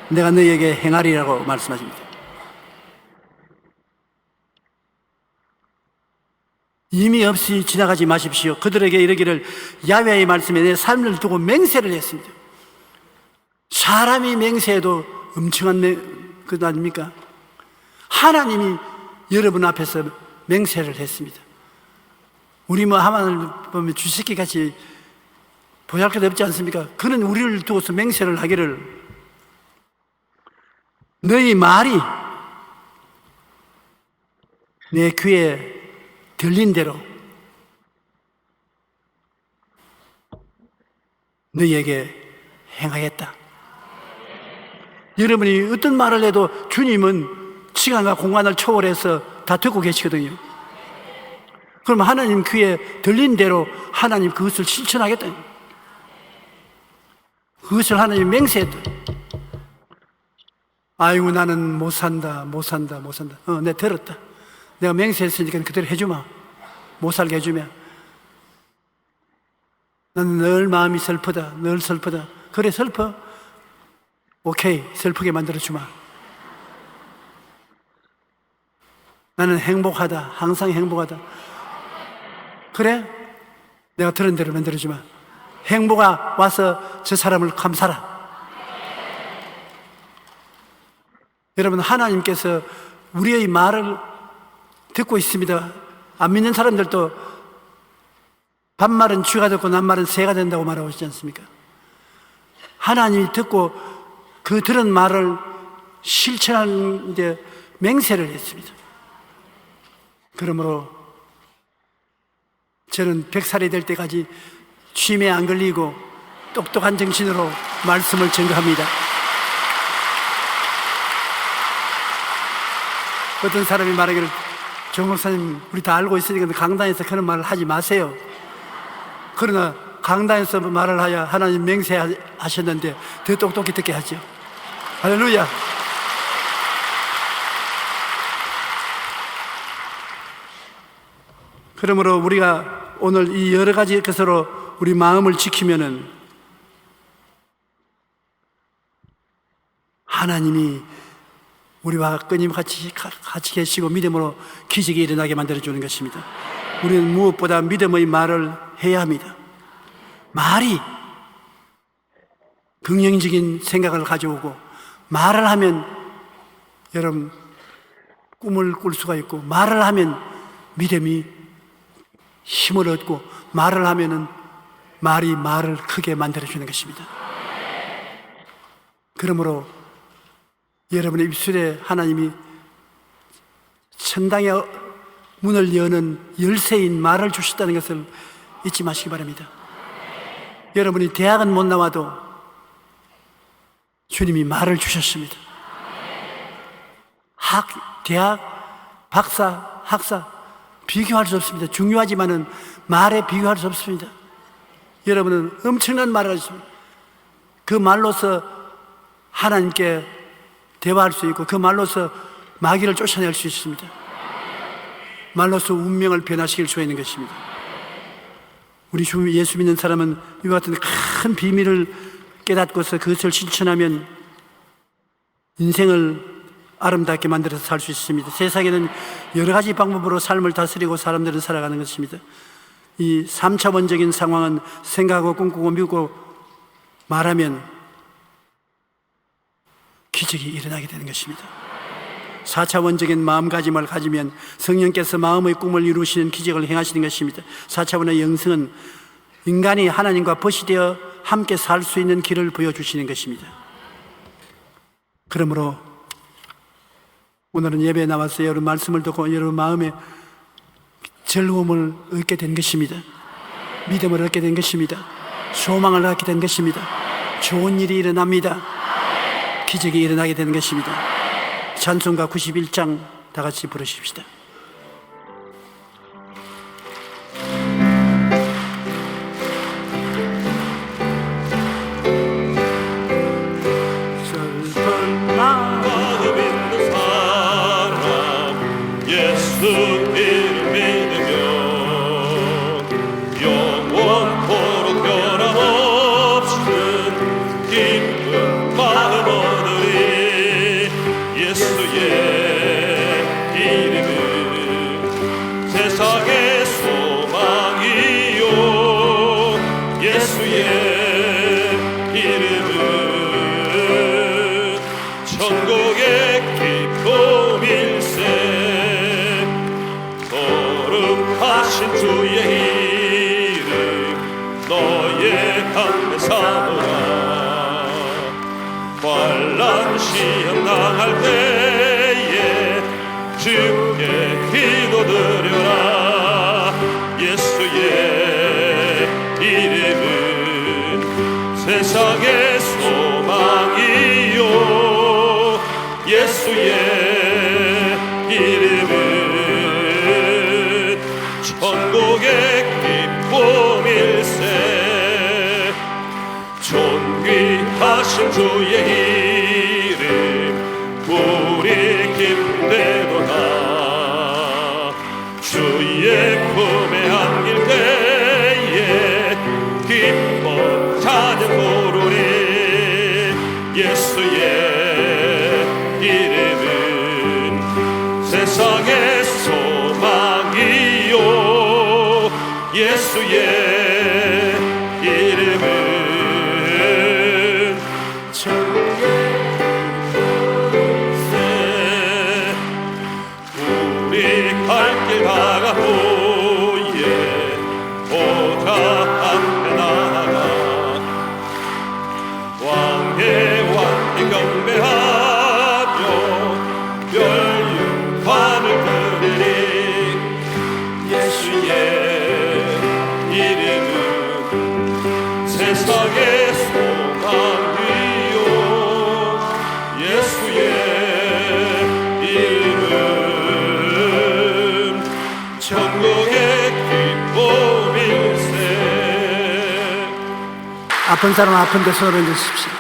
내가 너희에게 행하리라고 말씀하십니다. 의미 없이 지나가지 마십시오. 그들에게 이르기를, 야훼의 말씀에 내 삶을 두고 맹세를 했습니다. 사람이 맹세해도 엄청난 것 아닙니까? 하나님이 여러분 앞에서 맹세를 했습니다. 우리 하만을 보면 쥐새끼같이 보잘것 없지 않습니까? 그는 우리를 두고서 맹세를 하기를, 너희 말이 내 귀에 들린 대로 너희에게 행하겠다. 여러분이 어떤 말을 해도 주님은 시간과 공간을 초월해서 다 듣고 계시거든요. 그럼 하나님 귀에 들린 대로 하나님 그것을 실천하겠다. 그것을 하나님 맹세했다. 아이고, 나는 못 산다. 내가 들었다. 내가 맹세했으니까 그대로 해주마. 못 살게 해주면. 나는 늘 마음이 슬프다. 늘 슬프다. 그래, 슬퍼? 오케이, 슬프게 만들어주마. 나는 행복하다. 항상 행복하다. 그래? 내가 들은 대로 만들어주마. 행복아, 와서 저 사람을 감싸라. 여러분, 하나님께서 우리의 말을 듣고 있습니다. 안 믿는 사람들도 반말은 쥐가 듣고 낱말은 새가 된다고 말하고 있지 않습니까? 하나님이 듣고 그 들은 말을 실천하는 데 맹세를 했습니다. 그러므로 저는 100살이 될 때까지 취임에 안 걸리고 똑똑한 정신으로 말씀을 전거합니다. 어떤 사람이 말하기를 정 목사님 우리 다 알고 있으니까 강단에서 그런 말을 하지 마세요. 그러나 강단에서 말을 하여 하나님 맹세하셨는데 더 똑똑히 듣게 하죠. 할렐루야. 그러므로 우리가 오늘 이 여러 가지 것으로 우리 마음을 지키면은 하나님이 우리와 끊임없이 같이 계시고 믿음으로 기적이 일어나게 만들어주는 것입니다. 우리는 무엇보다 믿음의 말을 해야 합니다. 말이 긍정적인 생각을 가져오고, 말을 하면 여러분 꿈을 꿀 수가 있고, 말을 하면 믿음이 힘을 얻고, 말을 하면은 말이 말을 크게 만들어주는 것입니다. 그러므로 여러분의 입술에 하나님이 천당의 문을 여는 열쇠인 말을 주셨다는 것을 잊지 마시기 바랍니다. 여러분이 대학은 못 나와도 주님이 말을 주셨습니다. 대학, 박사, 학사 비교할 수 없습니다. 중요하지만은 말에 비교할 수 없습니다. 여러분은 엄청난 말을 하십니다. 그 말로서 하나님께 대화할 수 있고, 그 말로서 마귀를 쫓아낼 수 있습니다. 말로서 운명을 변화시킬 수 있는 것입니다. 우리 예수 믿는 사람은 이와 같은 큰 비밀을 깨닫고서 그것을 실천하면 인생을 아름답게 만들어서 살 수 있습니다. 세상에는 여러 가지 방법으로 삶을 다스리고 사람들은 살아가는 것입니다. 이 3차원적인 상황은 생각하고 꿈꾸고 믿고 말하면 기적이 일어나게 되는 것입니다. 4차원적인 마음가짐을 가지면 성령께서 마음의 꿈을 이루시는 기적을 행하시는 것입니다. 4차원의 영성은 인간이 하나님과 벗이 되어 함께 살 수 있는 길을 보여주시는 것입니다. 그러므로 오늘은 예배에 나와서 여러분 말씀을 듣고 여러분 마음에 즐거움을 얻게 된 것입니다. 믿음을 얻게 된 것입니다. 소망을 얻게 된 것입니다. 좋은 일이 일어납니다. 기적이 일어나게 되는 것입니다. 찬송가 91장 다 같이 부르십시다. 슬픈 마음 있는 사람 예수 이름 믿으면 영원토록 변함없는 기쁜 마음 얻으리. 예수의 이름은 세상의 소망이요. 예수의 이름은 천국의 기쁨일세. 거룩하신 주의 이름 너의 가운데 삼으라. 환난 시험 당할 때에 주께 기도드려라. 예수의 이름은 세상의 소망이요. 예수의 이름은 천국의 기쁨일세. 존귀하신 주의 이름 우리 기쁨되도다. 주의 품에 안길 때에 기뻐 찬양 부르리. 예수의 이름은 세상의 소망이요. 예수의 이름은 천국의 기쁨일세. 우리 갈 길 다가오예 보좌 앞에 나가 아픈 사람 아픈 데 손을 얹으십시오.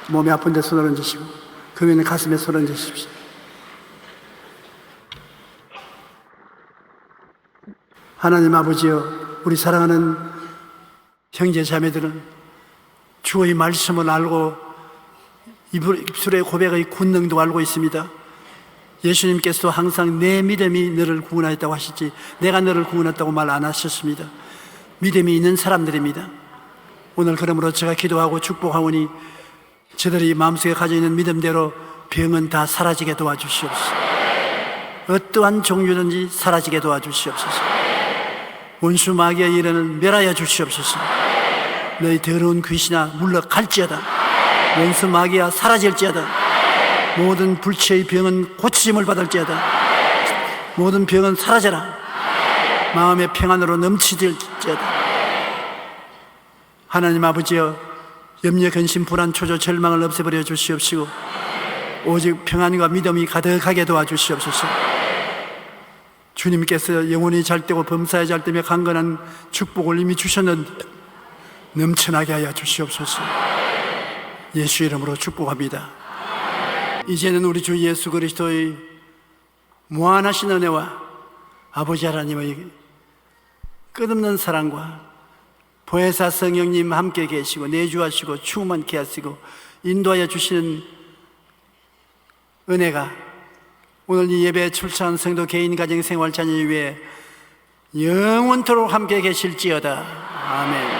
몸이 아픈 데 손을 얹으시고 그 위에 가슴에 손을 얹으십시오. 하나님 아버지여, 우리 사랑하는 형제 자매들은 주의 말씀을 알고 입술의 고백의 권능도 알고 있습니다. 예수님께서 항상 내 믿음이 너를 구원하였다고 하시지 내가 너를 구원했다고 말 안 하셨습니다. 믿음이 있는 사람들입니다. 오늘 그러므로 제가 기도하고 축복하오니 저들이 마음속에 가지고 있는 믿음대로 병은 다 사라지게 도와주시옵소서. 어떠한 종류든지 사라지게 도와주시옵소서. 원수 마귀의 일을 멸하여 주시옵소서. 너희 더러운 귀신아 물러갈지어다. 원수 마귀야 사라질지어다. 모든 불치의 병은 고치심을 받을지어다. 모든 병은 사라져라. 마음의 평안으로 넘치질지어다. 하나님 아버지여, 염려, 근심, 불안, 초조, 절망을 없애버려 주시옵시고 오직 평안과 믿음이 가득하게 도와주시옵소서. 주님께서 영혼이 잘되고 범사에 잘되며 강건한 축복을 이미 주셨는데 넘쳐나게 하여 주시옵소서. 예수 이름으로 축복합니다. 이제는 우리 주 예수 그리스도의 무한하신 은혜와 아버지 하나님의 끝없는 사랑과 보혜사 성령님 함께 계시고 내주하시고 충만케 하시고 인도하여 주시는 은혜가 오늘 이 예배에 출석한 성도 개인 가정 생활 자녀 위에 영원토록 함께 계실지어다. 아멘.